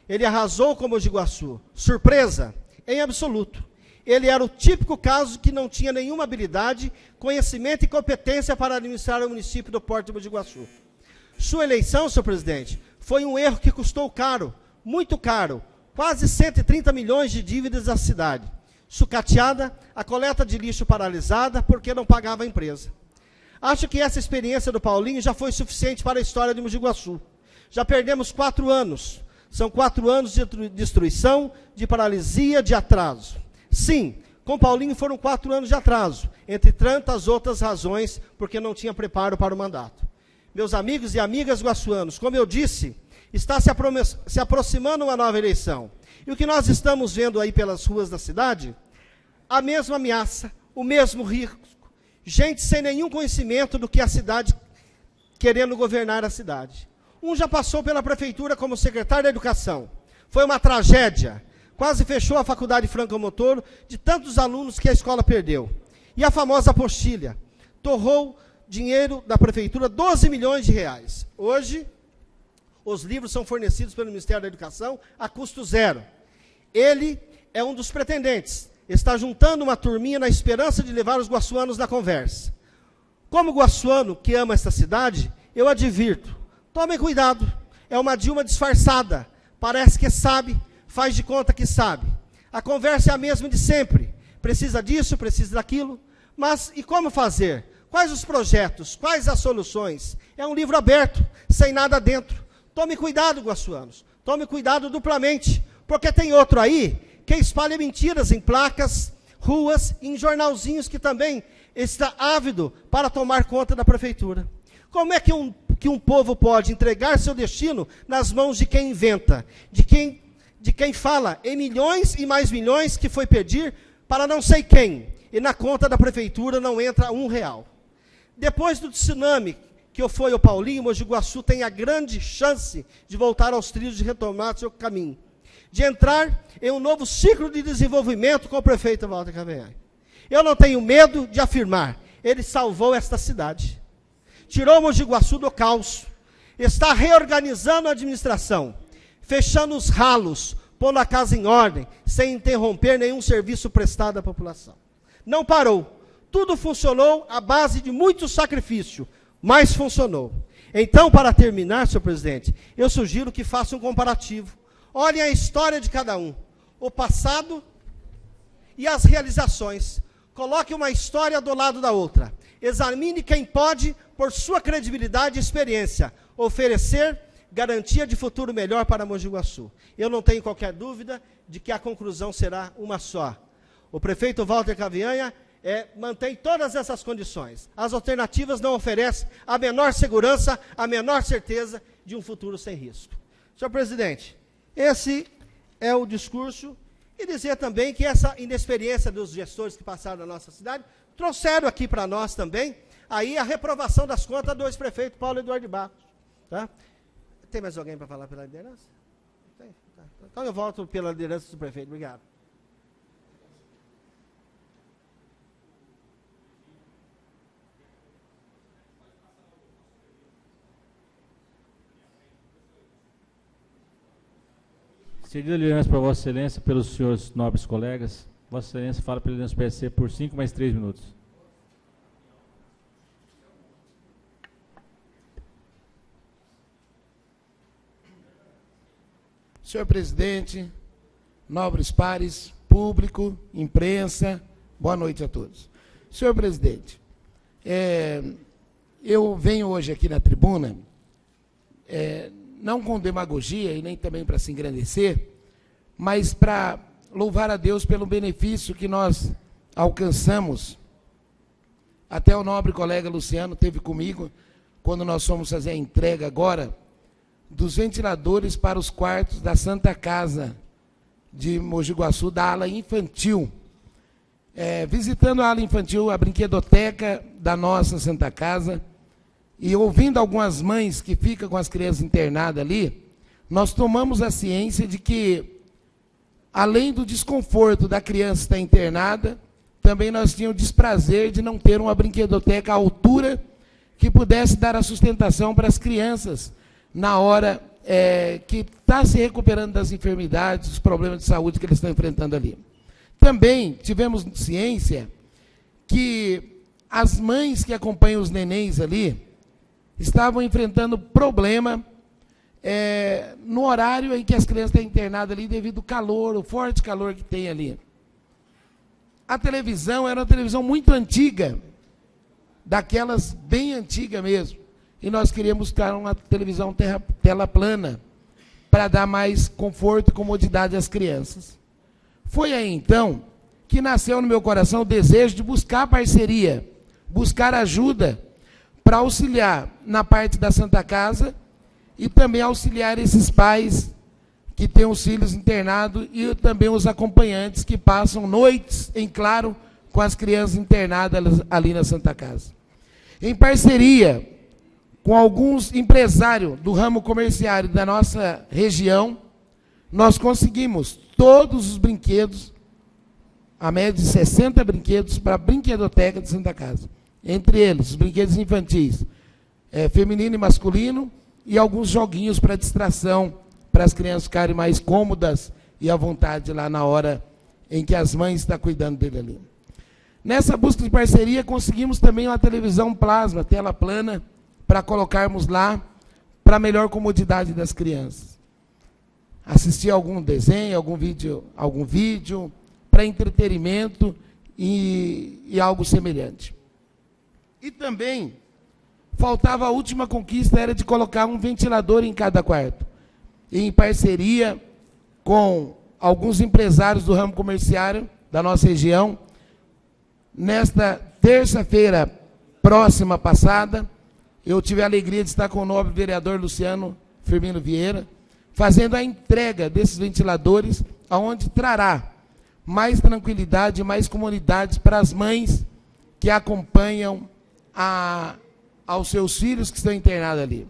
Ele arrasou com Mogi Guaçu. Surpresa? Em absoluto. Ele era o típico caso que não tinha nenhuma habilidade, conhecimento e competência para administrar o município do Porto de Mogi Guaçu. Sua eleição, senhor presidente, foi um erro que custou caro, muito caro, quase 130 milhões de dívidas à cidade. Sucateada, a coleta de lixo paralisada porque não pagava a empresa. Acho que essa experiência do Paulinho já foi suficiente para a história de Mogi Guaçu. Já perdemos 4 anos. São 4 anos de destruição, de paralisia, de atraso. Sim, com Paulinho foram 4 anos de atraso, entre tantas outras razões, porque não tinha preparo para o mandato. Meus amigos e amigas guaçuanos, como eu disse, está se aproximando uma nova eleição. E o que nós estamos vendo aí pelas ruas da cidade, a mesma ameaça, o mesmo risco, gente sem nenhum conhecimento do que a cidade, querendo governar a cidade. Um já passou pela prefeitura como secretário da Educação. Foi uma tragédia. Quase fechou a faculdade Franco Montoro de tantos alunos que a escola perdeu. E a famosa apostilha. Torrou dinheiro da prefeitura, 12 milhões de reais. Hoje, os livros são fornecidos pelo Ministério da Educação a custo zero. Ele é um dos pretendentes. está juntando uma turminha na esperança de levar os guaçuanos na conversa. Como guaçuano que ama esta cidade, eu advirto, tomem cuidado, é uma Dilma disfarçada, parece que sabe, faz de conta que sabe. A conversa é a mesma de sempre, precisa disso, precisa daquilo, mas e como fazer? Quais os projetos? Quais as soluções? É um livro aberto, sem nada dentro. Tome cuidado, guaçuanos, tome cuidado duplamente, porque tem outro aí que espalha mentiras em placas, ruas, em jornalzinhos que também está ávido para tomar conta da prefeitura. Como é que um povo pode entregar seu destino nas mãos de quem inventa, de quem fala em milhões e mais milhões que foi pedir para não sei quem, e na conta da prefeitura não entra R$1. Depois do tsunami que foi o Paulinho, Mogi Guaçu tem a grande chance de voltar aos trilhos, de retomar seu caminho, de entrar em um novo ciclo de desenvolvimento com o prefeito Walter Cavanhaque. Eu não tenho medo de afirmar, ele salvou esta cidade, tirou Mogi Guaçu do caos, está reorganizando a administração, fechando os ralos, pondo a casa em ordem, sem interromper nenhum serviço prestado à população. Não parou, tudo funcionou à base de muito sacrifício, mas funcionou. Então, para terminar, senhor presidente, eu sugiro que faça um comparativo. Olhem a história de cada um, o passado e as realizações. Coloque uma história do lado da outra. Examine quem pode, por sua credibilidade e experiência, oferecer garantia de futuro melhor para Mogi Guaçu. Eu não tenho qualquer dúvida de que a conclusão será uma só. O prefeito Walter Cavanhaque mantém todas essas condições. As alternativas não oferecem a menor segurança, a menor certeza de um futuro sem risco. Senhor presidente, esse é o discurso, e dizer também que essa inexperiência dos gestores que passaram na nossa cidade trouxeram aqui para nós também aí a reprovação das contas do ex-prefeito Paulo Eduardo Barros. Tá? Tem mais alguém para falar pela liderança? Tem? Tá. Então eu volto pela liderança do prefeito. Obrigado. Cedido a liderança para Vossa Excelência, pelos senhores nobres colegas, Vossa Excelência fala pela liderança do PSC por 5 mais 3 minutos. Senhor presidente, nobres pares, público, imprensa, boa noite a todos. Senhor presidente, eu venho hoje aqui na tribuna, não com demagogia e nem também para se engrandecer, mas para louvar a Deus pelo benefício que nós alcançamos. Até o nobre colega Luciano esteve comigo, quando nós fomos fazer a entrega agora, dos ventiladores para os quartos da Santa Casa de Mogi Guaçu, da ala infantil. Visitando a ala infantil, a brinquedoteca da nossa Santa Casa, e ouvindo algumas mães que ficam com as crianças internadas ali, nós tomamos a ciência de que, além do desconforto da criança estar internada, também nós tínhamos o desprazer de não ter uma brinquedoteca à altura que pudesse dar a sustentação para as crianças na hora que está se recuperando das enfermidades, dos problemas de saúde que eles estão enfrentando ali. Também tivemos ciência que as mães que acompanham os nenéns ali estavam enfrentando problema no horário em que as crianças estão internadas ali, devido ao calor, o forte calor que tem ali. A televisão era uma televisão muito antiga, daquelas bem antiga mesmo, e nós queríamos buscar uma televisão tela plana, para dar mais conforto e comodidade às crianças. Foi aí, então, que nasceu no meu coração o desejo de buscar parceria, buscar ajuda, para auxiliar na parte da Santa Casa e também auxiliar esses pais que têm os filhos internados e também os acompanhantes que passam noites em claro com as crianças internadas ali na Santa Casa. Em parceria com alguns empresários do ramo comerciário da nossa região, nós conseguimos todos os brinquedos, a média de 60 brinquedos para a brinquedoteca de Santa Casa. Entre eles, os brinquedos infantis, feminino e masculino, e alguns joguinhos para distração, para as crianças ficarem mais cômodas e à vontade lá na hora em que as mães estão cuidando dele ali. Nessa busca de parceria, conseguimos também uma televisão plasma, tela plana, para colocarmos lá, para melhor comodidade das crianças. Assistir algum desenho, algum vídeo para entretenimento e algo semelhante. E também, faltava a última conquista, era de colocar um ventilador em cada quarto. Em parceria com alguns empresários do ramo comercial da nossa região, nesta terça-feira próxima passada, eu tive a alegria de estar com o nobre vereador Luciano Firmino Vieira, fazendo a entrega desses ventiladores, aonde trará mais tranquilidade, mais comunidades para as mães que acompanham aos seus filhos que estão internados ali.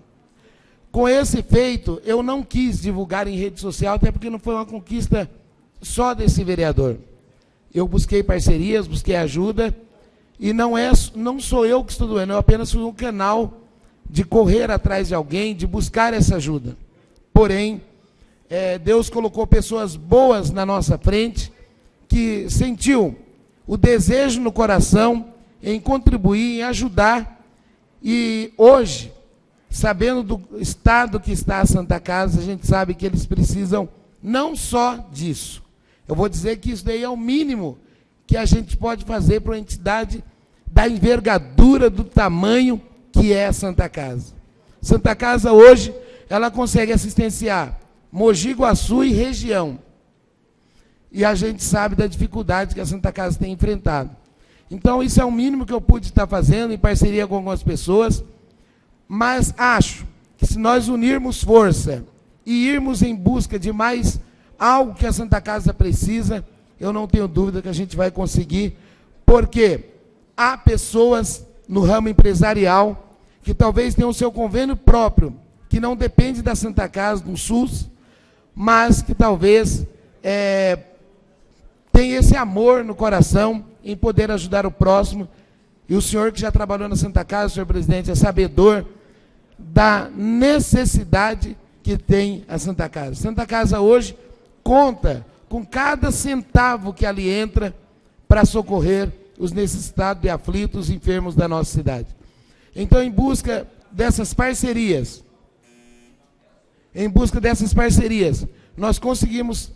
Com esse feito, eu não quis divulgar em rede social, até porque não foi uma conquista só desse vereador. Eu busquei parcerias, busquei ajuda, e não sou eu que estou doendo, eu apenas fui um canal de correr atrás de alguém, de buscar essa ajuda. Porém, Deus colocou pessoas boas na nossa frente, que sentiu o desejo no coração em contribuir, em ajudar, e hoje, sabendo do estado que está a Santa Casa, a gente sabe que eles precisam não só disso. Eu vou dizer que isso daí é o mínimo que a gente pode fazer para uma entidade da envergadura, do tamanho que é a Santa Casa. Santa Casa hoje, ela consegue assistenciar Mogi Guaçu e região. E a gente sabe da dificuldade que a Santa Casa tem enfrentado. Então, isso é o mínimo que eu pude estar fazendo, em parceria com algumas pessoas, mas acho que se nós unirmos força e irmos em busca de mais algo que a Santa Casa precisa, eu não tenho dúvida que a gente vai conseguir, porque há pessoas no ramo empresarial que talvez tenham o seu convênio próprio, que não depende da Santa Casa, do SUS, mas que talvez tem esse amor no coração em poder ajudar o próximo. E o senhor que já trabalhou na Santa Casa, senhor presidente, é sabedor da necessidade que tem a Santa Casa. Santa Casa hoje conta com cada centavo que ali entra para socorrer os necessitados e aflitos, enfermos da nossa cidade. Então, em busca dessas parcerias, nós conseguimos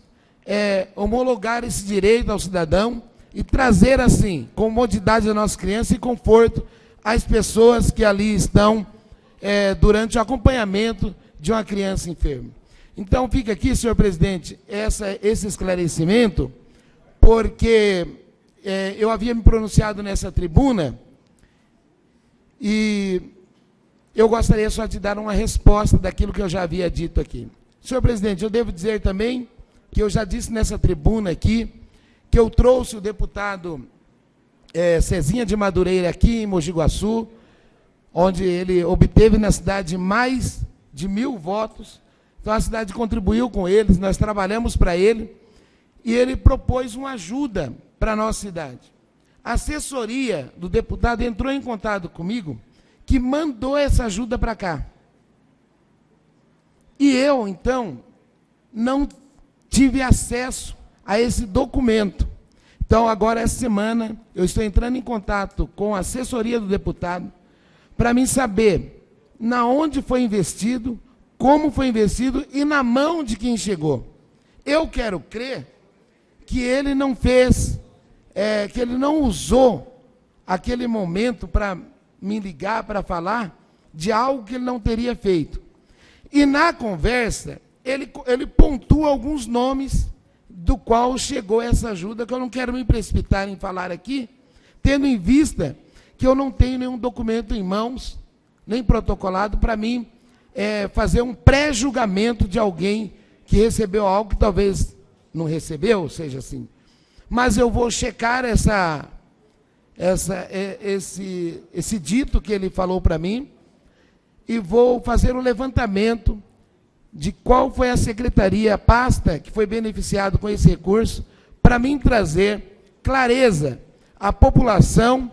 homologar esse direito ao cidadão e trazer, assim, comodidade à nossa criança e conforto às pessoas que ali estão durante o acompanhamento de uma criança enferma. Então, fica aqui, senhor presidente, esse esclarecimento, porque eu havia me pronunciado nessa tribuna e eu gostaria só de dar uma resposta daquilo que eu já havia dito aqui. Senhor presidente, eu devo dizer também que eu já disse nessa tribuna aqui, que eu trouxe o deputado Cezinha de Madureira aqui em Mogi Guaçu, onde ele obteve na cidade mais de 1.000 votos. Então a cidade contribuiu com eles, nós trabalhamos para ele, e ele propôs uma ajuda para a nossa cidade. A assessoria do deputado entrou em contato comigo, que mandou essa ajuda para cá. E eu, então, não tive acesso a esse documento. Então, agora, essa semana, eu estou entrando em contato com a assessoria do deputado, para mim saber na onde foi investido, como foi investido e na mão de quem chegou. Eu quero crer que ele não fez, que ele não usou aquele momento para me ligar, para falar de algo que ele não teria feito. E na conversa, ele pontua alguns nomes do qual chegou essa ajuda, que eu não quero me precipitar em falar aqui, tendo em vista que eu não tenho nenhum documento em mãos, nem protocolado, para mim fazer um pré-julgamento de alguém que recebeu algo que talvez não recebeu, seja assim. Mas eu vou checar esse dito que ele falou para mim e vou fazer um levantamento de qual foi a secretaria, a pasta que foi beneficiado com esse recurso, para mim trazer clareza à população,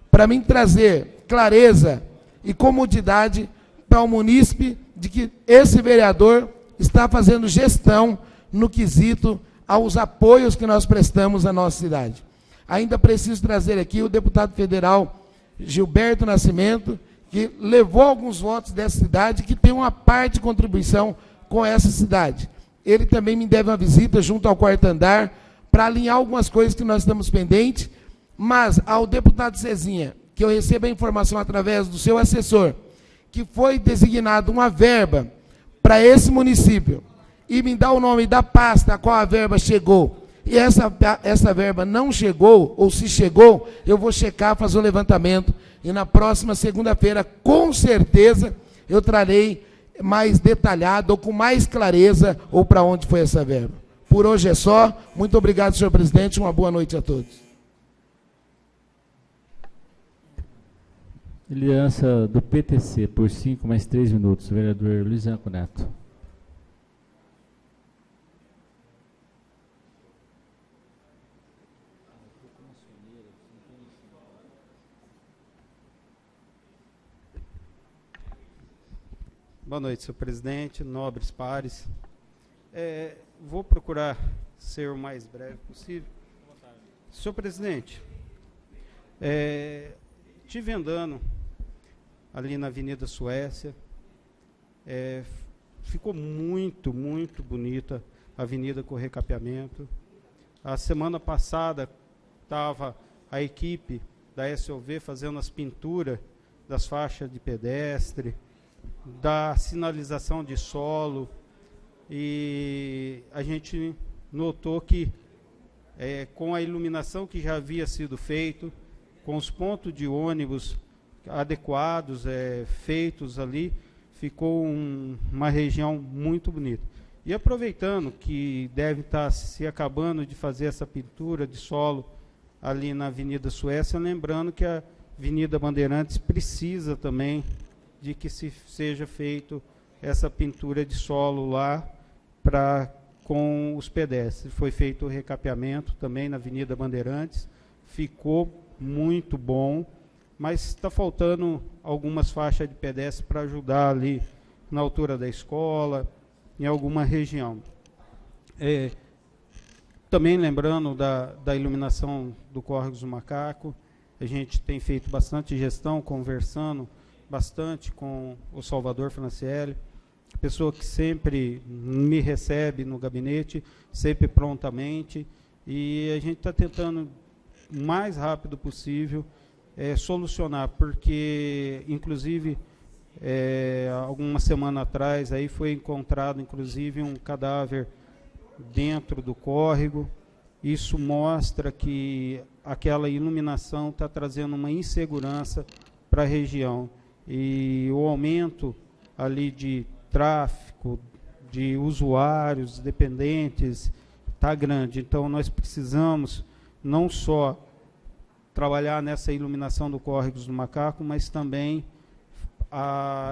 para mim trazer clareza e comodidade para o munícipe de que esse vereador está fazendo gestão no quesito aos apoios que nós prestamos à nossa cidade. Ainda preciso trazer aqui o deputado federal Gilberto Nascimento, que levou alguns votos dessa cidade, que tem uma parte de contribuição com essa cidade. Ele também me deve uma visita junto ao quarto andar, para alinhar algumas coisas que nós estamos pendentes, mas ao deputado Cezinha, que eu recebo a informação através do seu assessor, que foi designado uma verba para esse município, e me dá o nome da pasta a qual a verba chegou, e essa verba não chegou, ou se chegou, eu vou checar, fazer o levantamento, e na próxima segunda-feira, com certeza, eu trarei mais detalhado, ou com mais clareza, ou para onde foi essa verba. Por hoje é só. Muito obrigado, senhor presidente. Uma boa noite a todos. Aliança do PTC, por 5 mais 3 minutos. Vereador Luiz Anco Neto. Boa noite, senhor presidente, nobres pares. Vou procurar ser o mais breve possível. Senhor presidente, estive andando ali na Avenida Suécia, ficou muito, muito bonita a avenida com recapeamento. A semana passada estava a equipe da SOV fazendo as pinturas das faixas de pedestre, da sinalização de solo, e a gente notou que com a iluminação que já havia sido feito, com os pontos de ônibus adequados, feitos ali, ficou uma região muito bonita. E aproveitando que deve estar se acabando de fazer essa pintura de solo ali na Avenida Suécia, lembrando que a Avenida Bandeirantes precisa também de que seja feito essa pintura de solo lá com os pedestres. Foi feito o recapeamento também na Avenida Bandeirantes, ficou muito bom, mas está faltando algumas faixas de pedestre para ajudar ali na altura da escola, em alguma região. Também lembrando da iluminação do Córregos do Macaco, a gente tem feito bastante gestão, conversando bastante com o Salvador Franciele, pessoa que sempre me recebe no gabinete, sempre prontamente, e a gente está tentando o mais rápido possível solucionar, porque, inclusive, alguma semana atrás, aí foi encontrado, inclusive, um cadáver dentro do córrego. Isso mostra que aquela iluminação está trazendo uma insegurança para a região, e o aumento ali de tráfego, de usuários, dependentes, está grande. Então, nós precisamos não só trabalhar nessa iluminação do Córregos do Macaco, mas também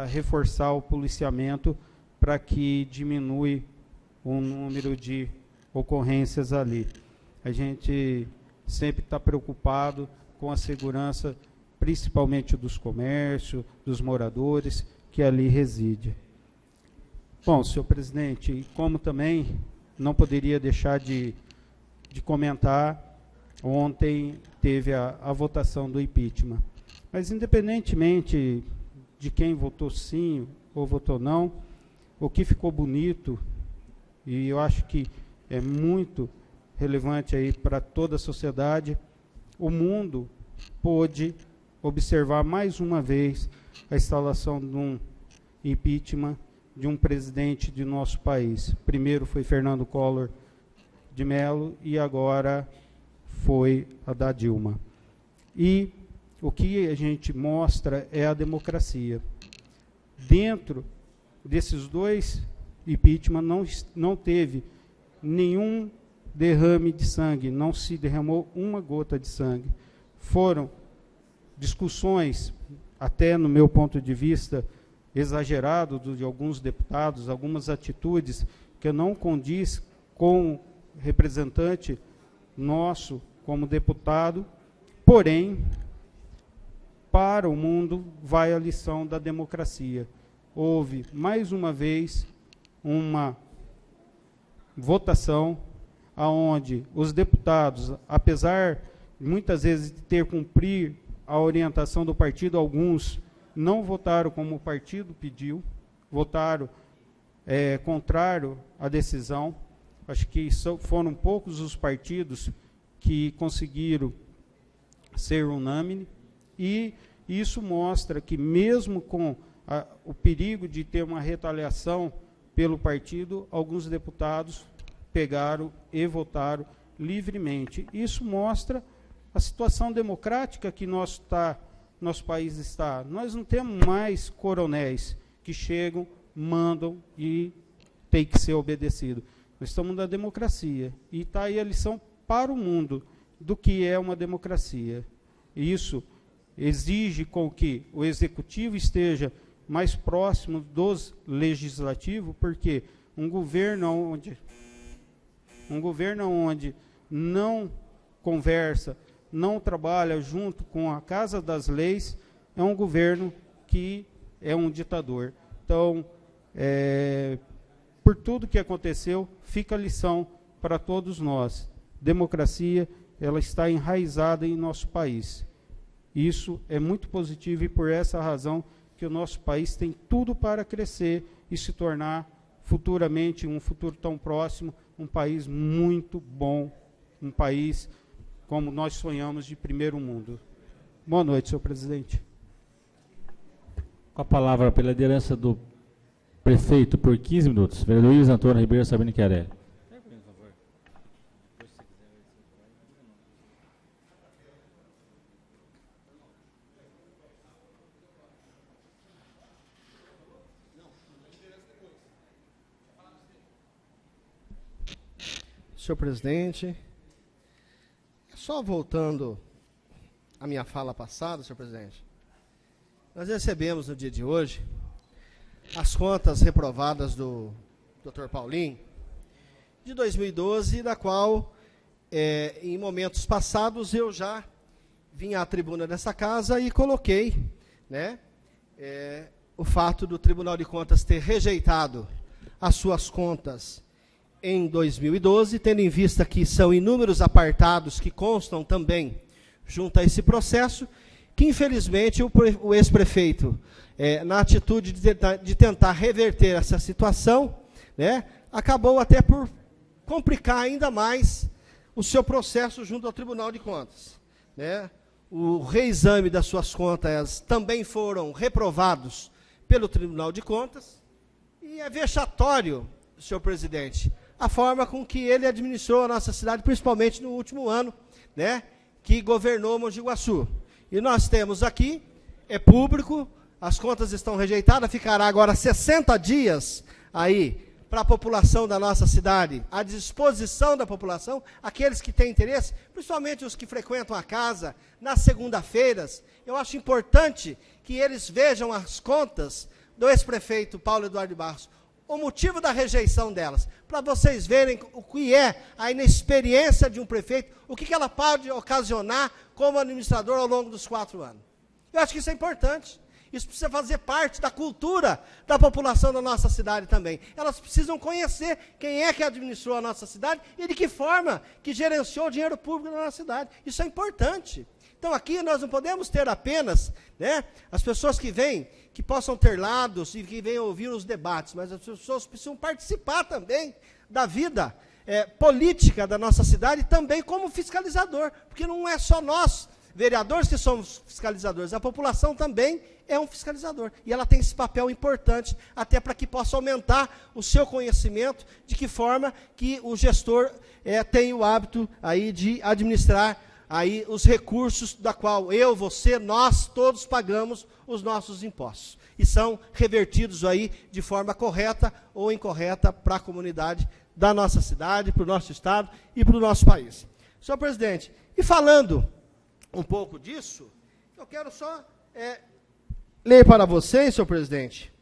reforçar o policiamento para que diminui o número de ocorrências ali. A gente sempre está preocupado com a segurança, principalmente dos comércios, dos moradores que ali residem. Bom, senhor presidente, como também não poderia deixar de comentar, ontem teve a votação do impeachment. Mas, independentemente de quem votou sim ou votou não, o que ficou bonito, e eu acho que é muito relevante aí para toda a sociedade, o mundo pôde observar mais uma vez a instalação de um impeachment de um presidente de nosso país. Primeiro foi Fernando Collor de Mello e agora foi a da Dilma. E o que a gente mostra é a democracia. Dentro desses dois impeachment não teve nenhum derrame de sangue, não se derramou uma gota de sangue. Foram discussões, até no meu ponto de vista, exagerado de alguns deputados, algumas atitudes que não condiz com representante nosso como deputado, porém, para o mundo vai a lição da democracia. Houve, mais uma vez, uma votação aonde os deputados, apesar muitas vezes de ter cumprir a orientação do partido, alguns não votaram como o partido pediu, votaram contrário à decisão. Acho que foram poucos os partidos que conseguiram ser unânime, e isso mostra que mesmo com o perigo de ter uma retaliação pelo partido, alguns deputados pegaram e votaram livremente. Isso mostra a situação democrática que nosso país está. Nós não temos mais coronéis que chegam, mandam e tem que ser obedecido. Nós estamos na democracia, e está aí a lição para o mundo do que é uma democracia. Isso exige com que o executivo esteja mais próximo dos legislativos, porque um governo onde não conversa, não trabalha junto com a Casa das Leis, é um governo que é um ditador. Então, por tudo que aconteceu, fica a lição para todos nós. Democracia, ela está enraizada em nosso país. Isso é muito positivo, e por essa razão que o nosso país tem tudo para crescer e se tornar futuramente, um futuro tão próximo, um país muito bom, um país como nós sonhamos, de primeiro mundo. Boa noite, senhor presidente. Com a palavra pela liderança do prefeito por 15 minutos, vereador Luiz Antônio Ribeiro Sabino Chiarelli. Senhor presidente, só voltando à minha fala passada, senhor presidente, nós recebemos no dia de hoje as contas reprovadas do Dr. Paulinho de 2012, da qual, em momentos passados, eu já vim à tribuna dessa casa e coloquei, né, o fato do Tribunal de Contas ter rejeitado as suas contas em 2012, tendo em vista que são inúmeros apartados que constam também junto a esse processo, que infelizmente o ex-prefeito, na atitude de tentar reverter essa situação, né, acabou até por complicar ainda mais o seu processo junto ao Tribunal de Contas, né. O reexame das suas contas também foram reprovados pelo Tribunal de Contas, e é vexatório, senhor presidente, a forma com que ele administrou a nossa cidade, principalmente no último ano, né, que governou Mogi Guaçu. E nós temos aqui, é público, as contas estão rejeitadas, ficará agora 60 dias aí para a população da nossa cidade, à disposição da população, aqueles que têm interesse, principalmente os que frequentam a casa nas segunda-feiras. Eu acho importante que eles vejam as contas do ex-prefeito Paulo Eduardo de Barros, o motivo da rejeição delas, para vocês verem o que é a inexperiência de um prefeito, o que ela pode ocasionar como administrador ao longo dos 4 anos. Eu acho que isso é importante. Isso precisa fazer parte da cultura da população da nossa cidade também. Elas precisam conhecer quem é que administrou a nossa cidade e de que forma que gerenciou o dinheiro público da nossa cidade. Isso é importante. Então, aqui nós não podemos ter apenas, né, as pessoas que vêm, que possam ter lados e que venham ouvir os debates, mas as pessoas precisam participar também da vida política da nossa cidade, também como fiscalizador, porque não é só nós, vereadores, que somos fiscalizadores, a população também é um fiscalizador, e ela tem esse papel importante, até para que possa aumentar o seu conhecimento, de que forma que o gestor tem o hábito aí de administrar aí os recursos da qual eu, você, nós todos pagamos os nossos impostos, e são revertidos aí de forma correta ou incorreta para a comunidade da nossa cidade, para o nosso estado e para o nosso país. Senhor presidente, e falando um pouco disso, eu quero só ler para vocês, senhor presidente,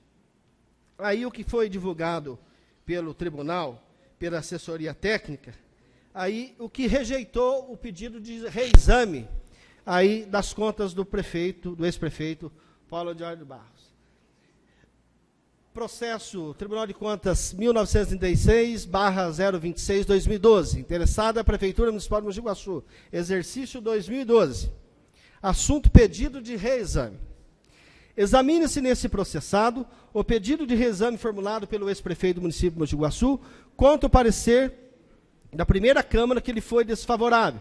aí o que foi divulgado pelo tribunal, pela assessoria técnica, aí o que rejeitou o pedido de reexame aí das contas do prefeito, do ex-prefeito Paulo Eduardo Barros. Processo Tribunal de Contas 1936/026/2012. Interessada a Prefeitura Municipal de Mogi Guaçu. Exercício 2012. Assunto pedido de reexame. Examine-se nesse processado o pedido de reexame formulado pelo ex-prefeito do município de Mogi Guaçu quanto ao parecer da primeira Câmara que lhe foi desfavorável,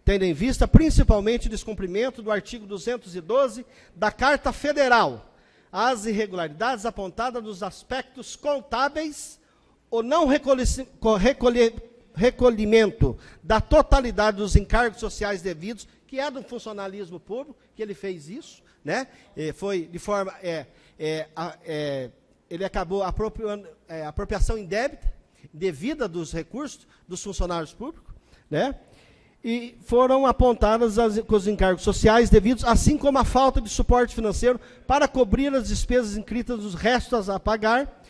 tendo em vista principalmente o descumprimento do artigo 212 da Carta Federal, as irregularidades apontadas nos aspectos contábeis, o não recolhimento da totalidade dos encargos sociais devidos, que é do funcionalismo público, que ele fez isso, né? Foi de forma, ele acabou apropriando, apropriação indébita, devida dos recursos dos funcionários públicos, né? E foram apontadas os encargos sociais devidos, assim como a falta de suporte financeiro para cobrir as despesas inscritas dos restos a pagar,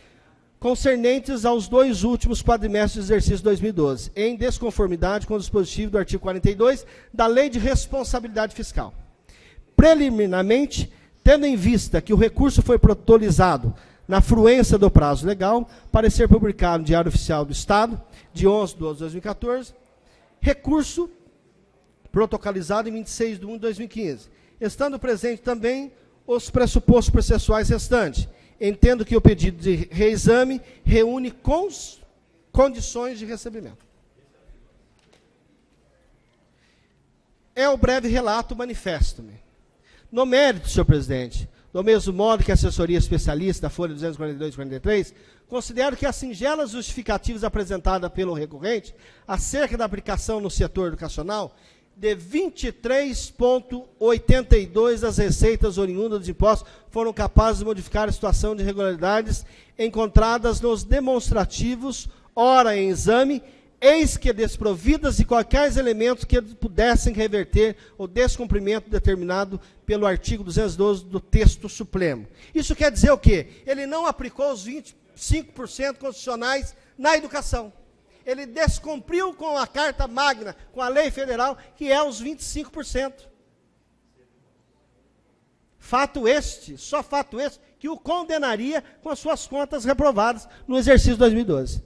concernentes aos 2 últimos quadrimestres do exercício 2012, em desconformidade com o dispositivo do artigo 42 da Lei de Responsabilidade Fiscal. Preliminarmente, tendo em vista que o recurso foi protocolizado na fruência do prazo legal, para ser publicado no Diário Oficial do Estado, de 11/12/2014, recurso protocolizado em 26/1/2015. Estando presente também os pressupostos processuais restantes, entendo que o pedido de reexame reúne condições de recebimento. É o breve relato manifesto-me. No mérito, senhor presidente, do mesmo modo que a assessoria especialista da Folha 242/43, considero que as singelas justificativas apresentadas pelo recorrente acerca da aplicação no setor educacional de 23,82 das receitas oriundas dos impostos foram capazes de modificar a situação de irregularidades encontradas nos demonstrativos, ora em exame, eis que desprovidas de quaisquer elementos que pudessem reverter o descumprimento determinado pelo artigo 212 do texto supremo. Isso quer dizer o quê? Ele não aplicou os 25% constitucionais na educação. Ele descumpriu com a Carta Magna, com a lei federal, que é os 25%. Fato este, só fato este, que o condenaria com as suas contas reprovadas no exercício 2012.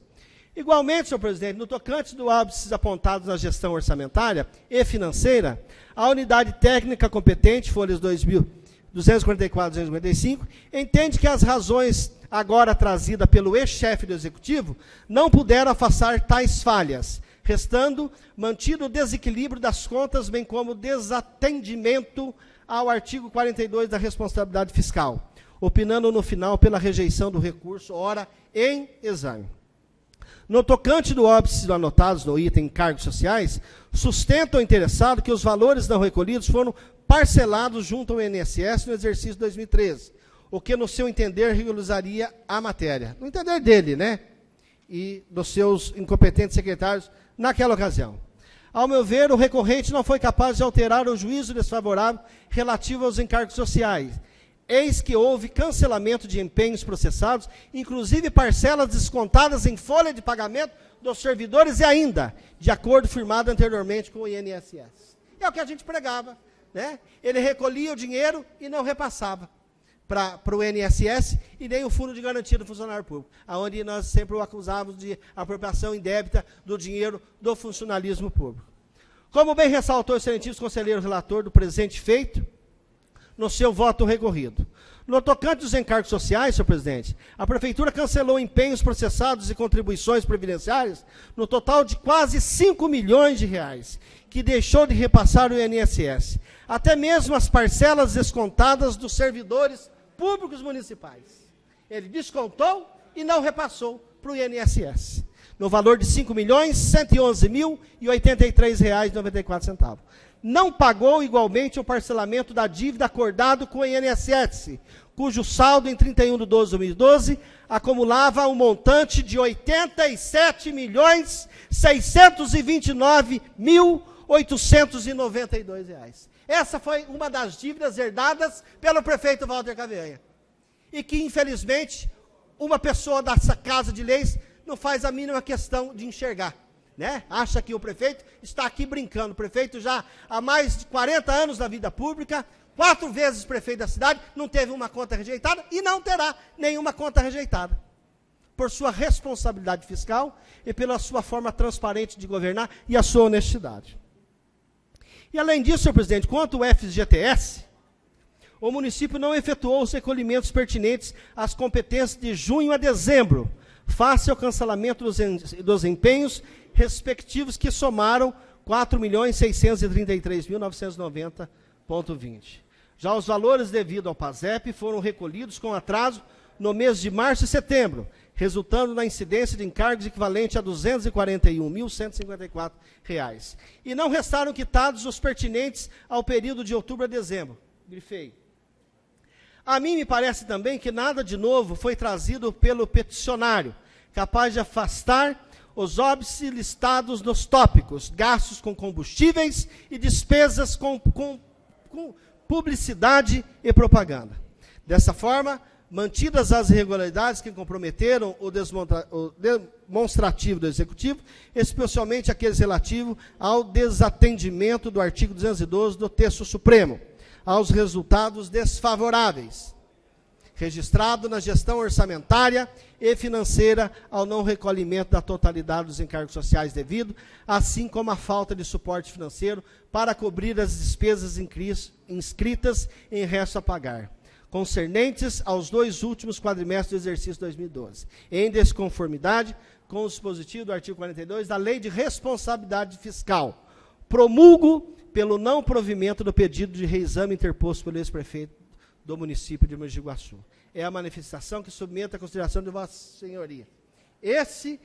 Igualmente, senhor presidente, no tocante do óbices apontados na gestão orçamentária e financeira, a unidade técnica competente, folhas 244-255, entende que as razões agora trazidas pelo ex-chefe do Executivo não puderam afastar tais falhas, restando mantido o desequilíbrio das contas, bem como o desatendimento ao artigo 42 da responsabilidade fiscal, opinando no final pela rejeição do recurso, ora em exame. No tocante do óbice anotados no item encargos sociais, sustenta o interessado que os valores não recolhidos foram parcelados junto ao INSS no exercício 2013, o que, no seu entender, regularizaria a matéria. No entender dele, né? E dos seus incompetentes secretários naquela ocasião. Ao meu ver, o recorrente não foi capaz de alterar o juízo desfavorável relativo aos encargos sociais. Eis que houve cancelamento de empenhos processados, inclusive parcelas descontadas em folha de pagamento dos servidores e ainda, de acordo firmado anteriormente com o INSS. É o que a gente pregava, né? Ele recolhia o dinheiro e não repassava para o INSS e nem o Fundo de Garantia do Funcionário Público, onde nós sempre o acusávamos de apropriação indébita do dinheiro do funcionalismo público. Como bem ressaltou o excelentíssimo conselheiro relator do presente feito, no seu voto recorrido. No tocante dos encargos sociais, senhor presidente, a Prefeitura cancelou empenhos processados e contribuições previdenciárias no total de quase 5 milhões de reais, que deixou de repassar o INSS. Até mesmo as parcelas descontadas dos servidores públicos municipais. Ele descontou e não repassou para o INSS, no valor de R$ 5.111.083,94. Não pagou igualmente o parcelamento da dívida acordado com o INSS, cujo saldo em 31/12/2012 acumulava um montante de R$ 87.629.892. Essa foi uma das dívidas herdadas pelo prefeito Walter Cavianha. E que, infelizmente, uma pessoa dessa Casa de Leis não faz a mínima questão de enxergar, né? Acha que o prefeito está aqui brincando. O prefeito já há mais de 40 anos na vida pública, 4 vezes prefeito da cidade, não teve uma conta rejeitada e não terá nenhuma conta rejeitada. Por sua responsabilidade fiscal e pela sua forma transparente de governar e a sua honestidade. E além disso, senhor presidente, quanto ao FGTS, o município não efetuou os recolhimentos pertinentes às competências de junho a dezembro, face ao cancelamento dos empenhos respectivos que somaram 4.633.990,20. Já os valores devidos ao PASEP foram recolhidos com atraso no mês de março e setembro, resultando na incidência de encargos equivalente a R$ 241.154. E não restaram quitados os pertinentes ao período de outubro a dezembro. Grifei. A mim me parece também que nada de novo foi trazido pelo peticionário, capaz de afastar os óbices listados nos tópicos, gastos com combustíveis e despesas com publicidade e propaganda. Dessa forma, mantidas as irregularidades que comprometeram o demonstrativo do Executivo, especialmente aqueles relativos ao desatendimento do artigo 212 do texto Supremo, aos resultados desfavoráveis, registrado na gestão orçamentária e financeira ao não recolhimento da totalidade dos encargos sociais devido, assim como a falta de suporte financeiro para cobrir as despesas inscritas em resto a pagar, concernentes aos 2 últimos quadrimestres do exercício 2012, em desconformidade com o dispositivo do artigo 42 da Lei de Responsabilidade Fiscal, promulgo pelo não provimento do pedido de reexame interposto pelo ex-prefeito do município de Mogi Guaçu. É a manifestação que submeto à consideração de Vossa Senhoria. Esse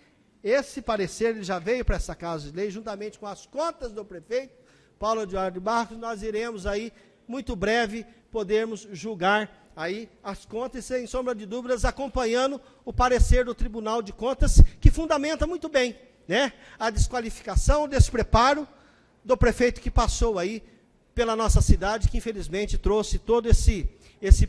parecer ele já veio para essa Casa de Lei, juntamente com as contas do prefeito, Paulo Eduardo Barros, nós iremos aí, muito breve, podermos julgar aí as contas, sem sombra de dúvidas, acompanhando o parecer do Tribunal de Contas, que fundamenta muito bem, né, a desqualificação, o despreparo do prefeito que passou aí pela nossa cidade, que infelizmente trouxe todo esse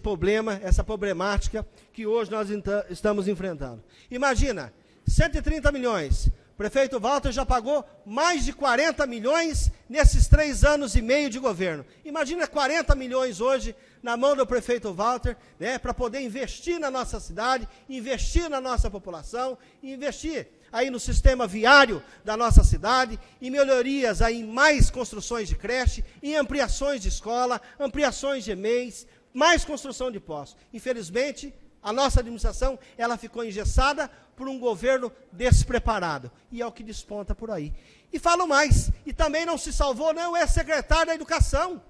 problema, essa problemática que hoje nós estamos enfrentando. Imagina, 130 milhões, o prefeito Walter já pagou mais de 40 milhões nesses 3 anos e meio de governo. Imagina 40 milhões hoje na mão do prefeito Walter, né, para poder investir na nossa cidade, investir na nossa população, investir aí no sistema viário da nossa cidade, em melhorias aí em mais construções de creche, em ampliações de escola, ampliações de EMEIs, mais construção de postos. Infelizmente, a nossa administração, ela ficou engessada por um governo despreparado. E é o que desponta por aí. E falo mais, e também não se salvou, não é secretário da Educação.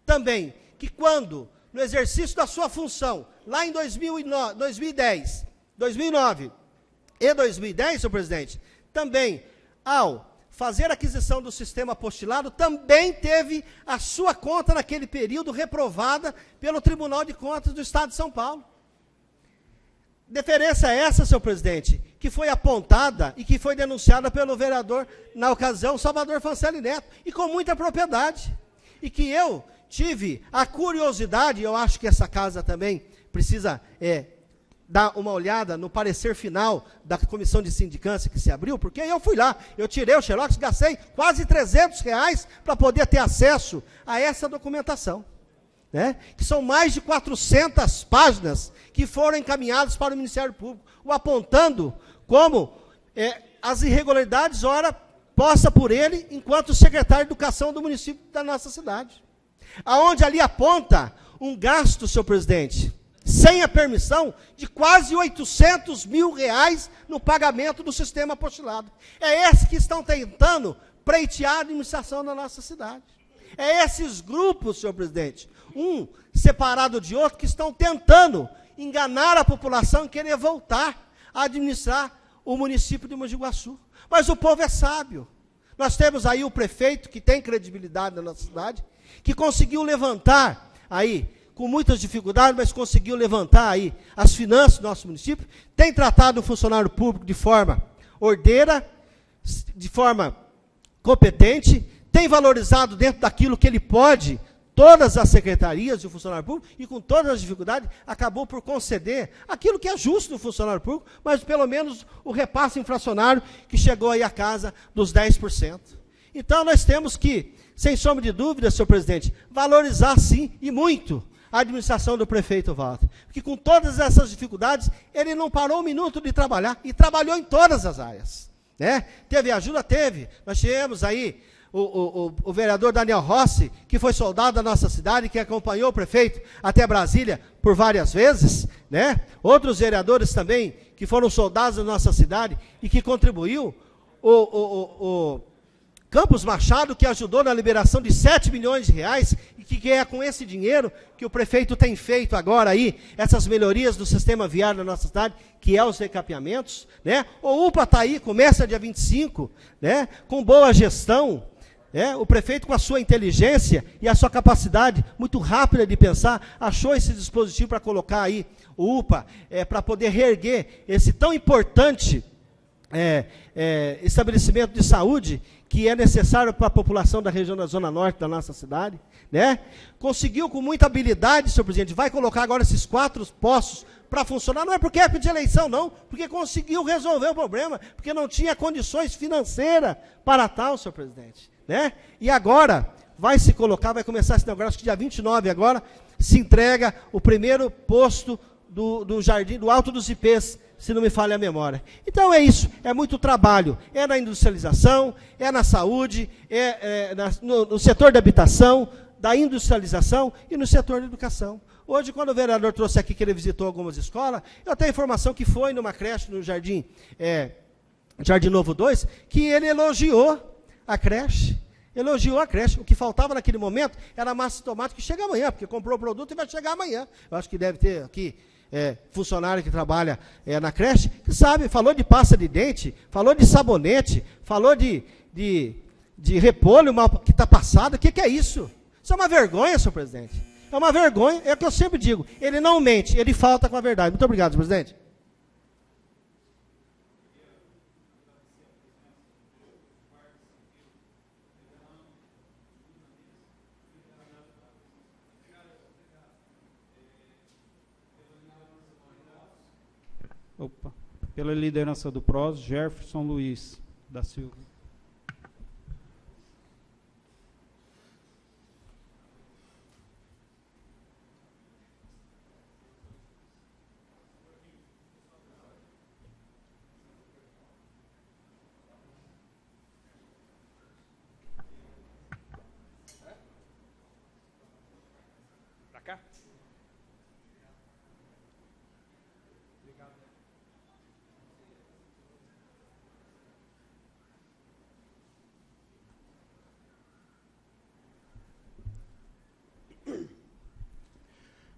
Também, que quando, no exercício da sua função, lá em 2009 e 2010, senhor presidente, também, ao fazer a aquisição do sistema apostilado, também teve a sua conta naquele período reprovada pelo Tribunal de Contas do Estado de São Paulo. Deferência essa, senhor presidente, que foi apontada e que foi denunciada pelo vereador, na ocasião, Salvador Fancelli Neto, e com muita propriedade. E que eu tive a curiosidade, eu acho que essa casa também precisa dar uma olhada no parecer final da comissão de sindicância que se abriu, porque eu fui lá, eu tirei o xerox, gastei quase R$300 para poder ter acesso a essa documentação, né? Que são mais de 400 páginas que foram encaminhadas para o Ministério Público, o apontando como as irregularidades, ora, posta por ele, enquanto secretário de Educação do município da nossa cidade. Aonde ali aponta um gasto, senhor presidente, sem a permissão, de quase R$800 mil no pagamento do sistema apostilado. É esse que estão tentando pleitear a administração da nossa cidade. É esses grupos, senhor presidente, um separado de outro, que estão tentando enganar a população e querer voltar a administrar o município de Mogi Guaçu. Mas o povo é sábio. Nós temos aí o prefeito, que tem credibilidade na nossa cidade, que conseguiu levantar aí, com muitas dificuldades, mas conseguiu levantar aí as finanças do nosso município, tem tratado o funcionário público de forma ordeira, de forma competente, tem valorizado dentro daquilo que ele pode, todas as secretarias e o funcionário público, e com todas as dificuldades, acabou por conceder aquilo que é justo no funcionário público, mas pelo menos o repasse inflacionário que chegou aí à casa dos 10%. Então nós temos que sem sombra de dúvida, senhor presidente, valorizar sim, e muito, a administração do prefeito Walter. Porque com todas essas dificuldades, ele não parou um minuto de trabalhar, e trabalhou em todas as áreas. Né? Teve ajuda? Teve. Nós tivemos aí o vereador Daniel Rossi, que foi soldado da nossa cidade, que acompanhou o prefeito até Brasília por várias vezes, né? Outros vereadores também, que foram soldados da nossa cidade e que contribuiu. O Campos Machado, que ajudou na liberação de 7 milhões de reais, e que é com esse dinheiro que o prefeito tem feito agora aí, essas melhorias do sistema viário da nossa cidade, que é os recapeamentos, né? O UPA está aí, começa dia 25, né? Com boa gestão, o prefeito, com a sua inteligência e a sua capacidade muito rápida de pensar, achou esse dispositivo para colocar aí o UPA, para poder reerguer esse tão importante estabelecimento de saúde, que é necessário para a população da região da Zona Norte da nossa cidade, né? Conseguiu com muita habilidade, senhor presidente, vai colocar agora esses 4 postos para funcionar, não é porque é época de eleição, não, porque conseguiu resolver o problema, porque não tinha condições financeiras para tal, senhor presidente. Né? E agora vai se colocar, vai começar a se inaugurar, acho que dia 29 agora, se entrega o primeiro posto do Jardim, do Alto dos Ipês, se não me falha a memória. Então é isso, é muito trabalho, é na industrialização, é na saúde, no setor da habitação, da industrialização e no setor da educação. Hoje, quando o vereador trouxe aqui que ele visitou algumas escolas, eu tenho a informação que foi numa creche no Jardim Novo 2, que ele elogiou a creche, o que faltava naquele momento era massa de tomate, que chega amanhã, porque comprou o produto e vai chegar amanhã. Eu acho que deve ter aqui funcionário que trabalha na creche, que sabe, falou de pasta de dente, falou de sabonete, falou de repolho que está passado. O que é isso? Isso é uma vergonha, senhor presidente. É uma vergonha, é o que eu sempre digo, ele não mente, ele falta com a verdade. Muito obrigado, senhor presidente. Pela liderança do PROS, Jefferson Luiz da Silva. Para cá?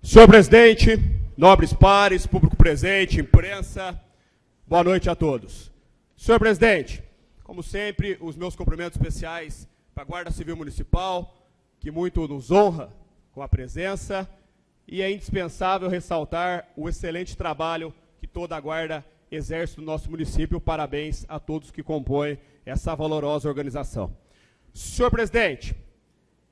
Senhor presidente, nobres pares, público presente, imprensa, boa noite a todos. Senhor presidente, como sempre, os meus cumprimentos especiais para a Guarda Civil Municipal, que muito nos honra com a presença, e é indispensável ressaltar o excelente trabalho que toda a Guarda exerce no nosso município. Parabéns a todos que compõem essa valorosa organização. Senhor presidente,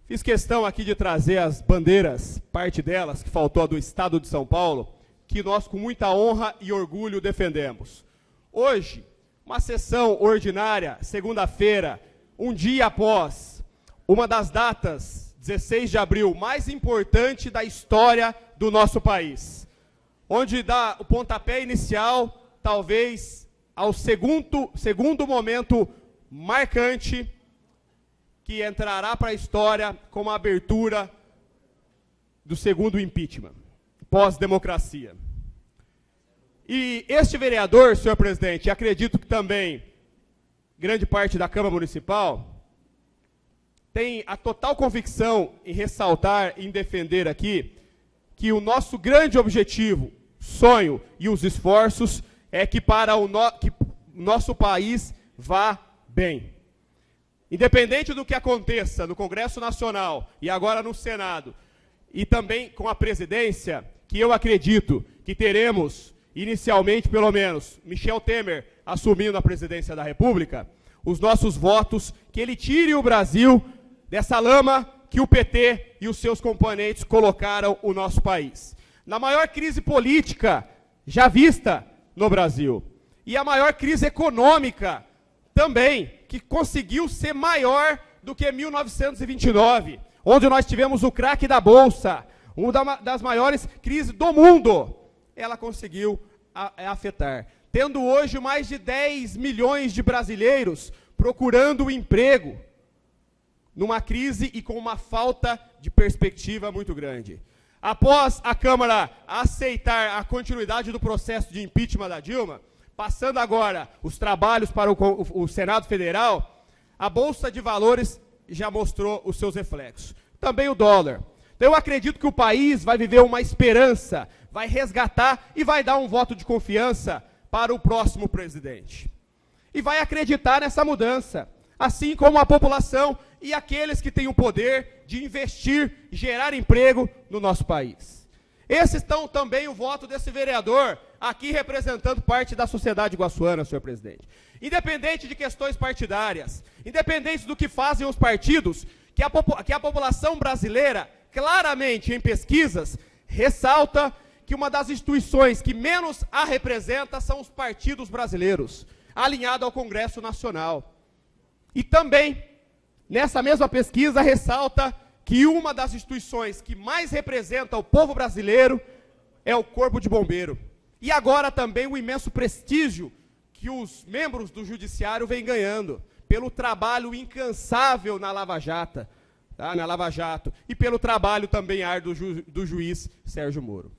fiz questão aqui de trazer as bandeiras, parte delas, que faltou a do Estado de São Paulo, que nós com muita honra e orgulho defendemos. Hoje, uma sessão ordinária, segunda-feira, um dia após uma das datas, 16 de abril, mais importante da história do nosso país, onde dá o pontapé inicial, talvez, ao segundo momento marcante, que entrará para a história como a abertura do segundo impeachment, pós-democracia. E este vereador, senhor presidente, acredito que também grande parte da Câmara Municipal, tem a total convicção em ressaltar, em defender aqui, que o nosso grande objetivo, sonho e os esforços é que para que nosso país vá bem. Independente do que aconteça no Congresso Nacional e agora no Senado, e também com a presidência, que eu acredito que teremos, inicialmente pelo menos, Michel Temer assumindo a presidência da República, os nossos votos, que ele tire o Brasil dessa lama que o PT e os seus componentes colocaram o nosso país. Na maior crise política já vista no Brasil, e a maior crise econômica também, que conseguiu ser maior do que 1929, onde nós tivemos o craque da Bolsa, uma das maiores crises do mundo. Ela conseguiu afetar. Tendo hoje mais de 10 milhões de brasileiros procurando emprego, numa crise e com uma falta de perspectiva muito grande. Após a Câmara aceitar a continuidade do processo de impeachment da Dilma, passando agora os trabalhos para o Senado Federal, a Bolsa de Valores já mostrou os seus reflexos. Também o dólar. Então eu acredito que o país vai viver uma esperança, vai resgatar e vai dar um voto de confiança para o próximo presidente. E vai acreditar nessa mudança, assim como a população e aqueles que têm o poder de investir, gerar emprego no nosso país. Esses estão também o voto desse vereador, aqui representando parte da sociedade iguaçuana, senhor presidente. Independente de questões partidárias, independente do que fazem os partidos, que a população brasileira, claramente em pesquisas, ressalta que uma das instituições que menos a representa são os partidos brasileiros, alinhado ao Congresso Nacional. E também, nessa mesma pesquisa, ressalta que uma das instituições que mais representa o povo brasileiro é o Corpo de Bombeiro. E agora também o imenso prestígio que os membros do Judiciário vêm ganhando, pelo trabalho incansável na Lava Jato, e pelo trabalho também árduo do juiz Sérgio Moro.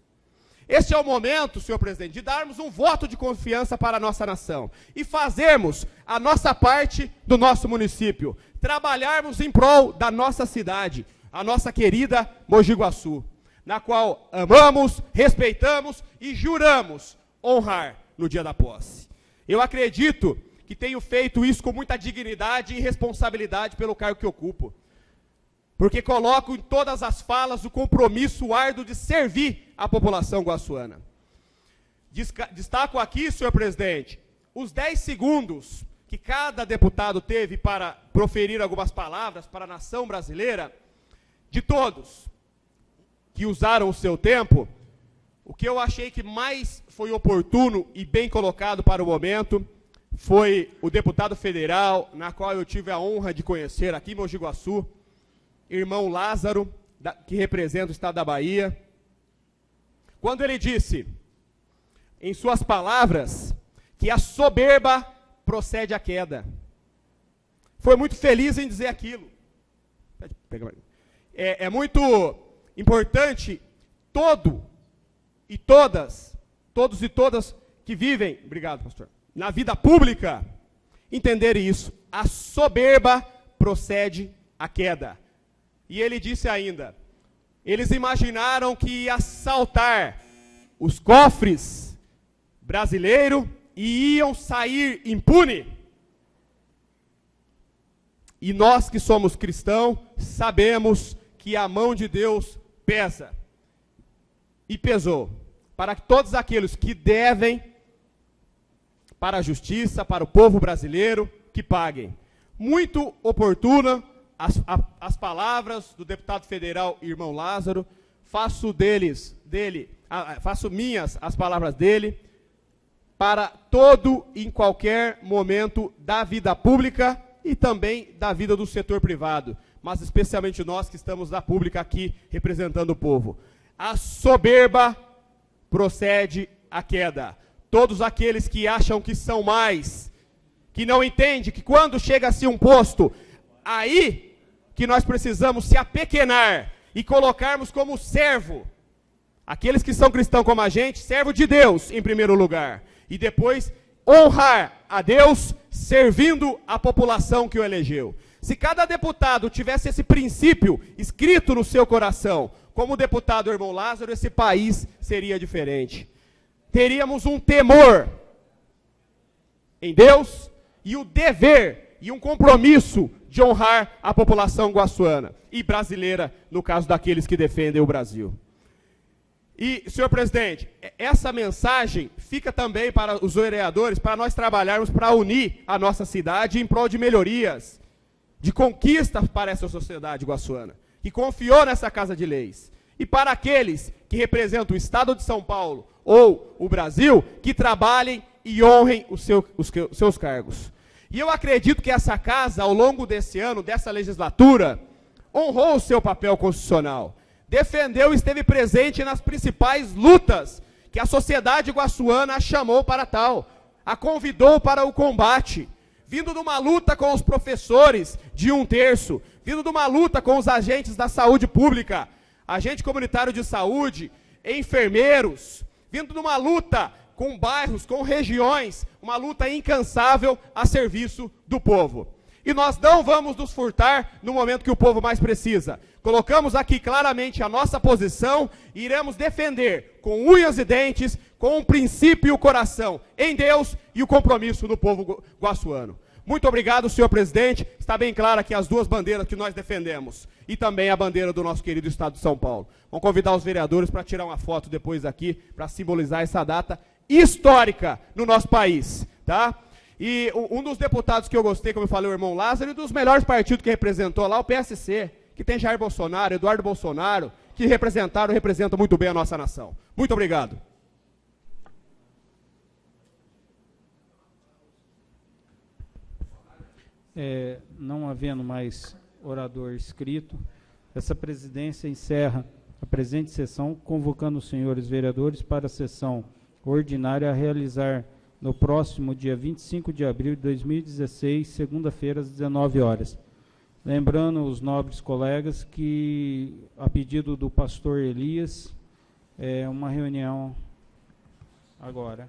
Este é o momento, senhor presidente, de darmos um voto de confiança para a nossa nação e fazermos a nossa parte do nosso município, trabalharmos em prol da nossa cidade, a nossa querida Mogi Guaçu, na qual amamos, respeitamos e juramos honrar no dia da posse. Eu acredito que tenho feito isso com muita dignidade e responsabilidade pelo cargo que ocupo, porque coloco em todas as falas o compromisso árduo de servir a população guaçuana. Destaco aqui, senhor presidente, os 10 segundos que cada deputado teve para proferir algumas palavras para a nação brasileira. De todos que usaram o seu tempo, o que eu achei que mais foi oportuno e bem colocado para o momento foi o deputado federal, na qual eu tive a honra de conhecer aqui em Mogi Guaçu, irmão Lázaro, que representa o estado da Bahia, quando ele disse, em suas palavras, que a soberba procede à queda. Foi muito feliz em dizer aquilo. É muito importante todos e todas que vivem, obrigado, pastor, na vida pública, entenderem isso. A soberba procede à queda. E ele disse ainda, eles imaginaram que ia assaltar os cofres brasileiros e iam sair impune. E nós que somos cristãos, sabemos que a mão de Deus pesa. E pesou. Para que todos aqueles que devem para a justiça, para o povo brasileiro, que paguem. Muito oportuna as palavras do deputado federal, irmão Lázaro, faço minhas as palavras dele, para todo e em qualquer momento da vida pública e também da vida do setor privado, mas especialmente nós que estamos na pública aqui representando o povo. A soberba procede à queda. Todos aqueles que acham que são mais, que não entendem que quando chega-se um posto, aí que nós precisamos se apequenar e colocarmos como servo, aqueles que são cristãos como a gente, servo de Deus em primeiro lugar, e depois honrar a Deus servindo a população que o elegeu. Se cada deputado tivesse esse princípio escrito no seu coração, como o deputado irmão Lázaro, esse país seria diferente. Teríamos um temor em Deus e o dever e um compromisso de honrar a população guaçuana e brasileira, no caso daqueles que defendem o Brasil. E, senhor presidente, essa mensagem fica também para os vereadores, para nós trabalharmos para unir a nossa cidade em prol de melhorias, de conquistas para essa sociedade guaçuana, que confiou nessa Casa de Leis. E para aqueles que representam o Estado de São Paulo ou o Brasil, que trabalhem e honrem os seus cargos. E eu acredito que essa casa, ao longo desse ano, dessa legislatura, honrou o seu papel constitucional. Defendeu e esteve presente nas principais lutas que a sociedade iguaçuana a chamou para tal, a convidou para o combate, vindo de uma luta com os professores de 1/3, vindo de uma luta com os agentes da saúde pública, agente comunitário de saúde, enfermeiros, vindo de uma luta com bairros, com regiões, uma luta incansável a serviço do povo. E nós não vamos nos furtar no momento que o povo mais precisa. Colocamos aqui claramente a nossa posição e iremos defender com unhas e dentes, com o princípio e o coração em Deus e o compromisso do povo guaçuano. Muito obrigado, senhor presidente. Está bem clara aqui as duas bandeiras que nós defendemos e também a bandeira do nosso querido estado de São Paulo. Vamos convidar os vereadores para tirar uma foto depois aqui, para simbolizar essa data histórica no nosso país, tá? E um dos deputados que eu gostei, como eu falei, o irmão Lázaro, e dos melhores partidos que representou lá, o PSC, que tem Jair Bolsonaro, Eduardo Bolsonaro, que representam muito bem a nossa nação. Muito obrigado. Não havendo mais orador inscrito, essa presidência encerra a presente sessão, convocando os senhores vereadores para a sessão ordinária a realizar no próximo dia 25 de abril de 2016, segunda-feira, às 19 horas. Lembrando os nobres colegas que, a pedido do pastor Elias, uma reunião agora.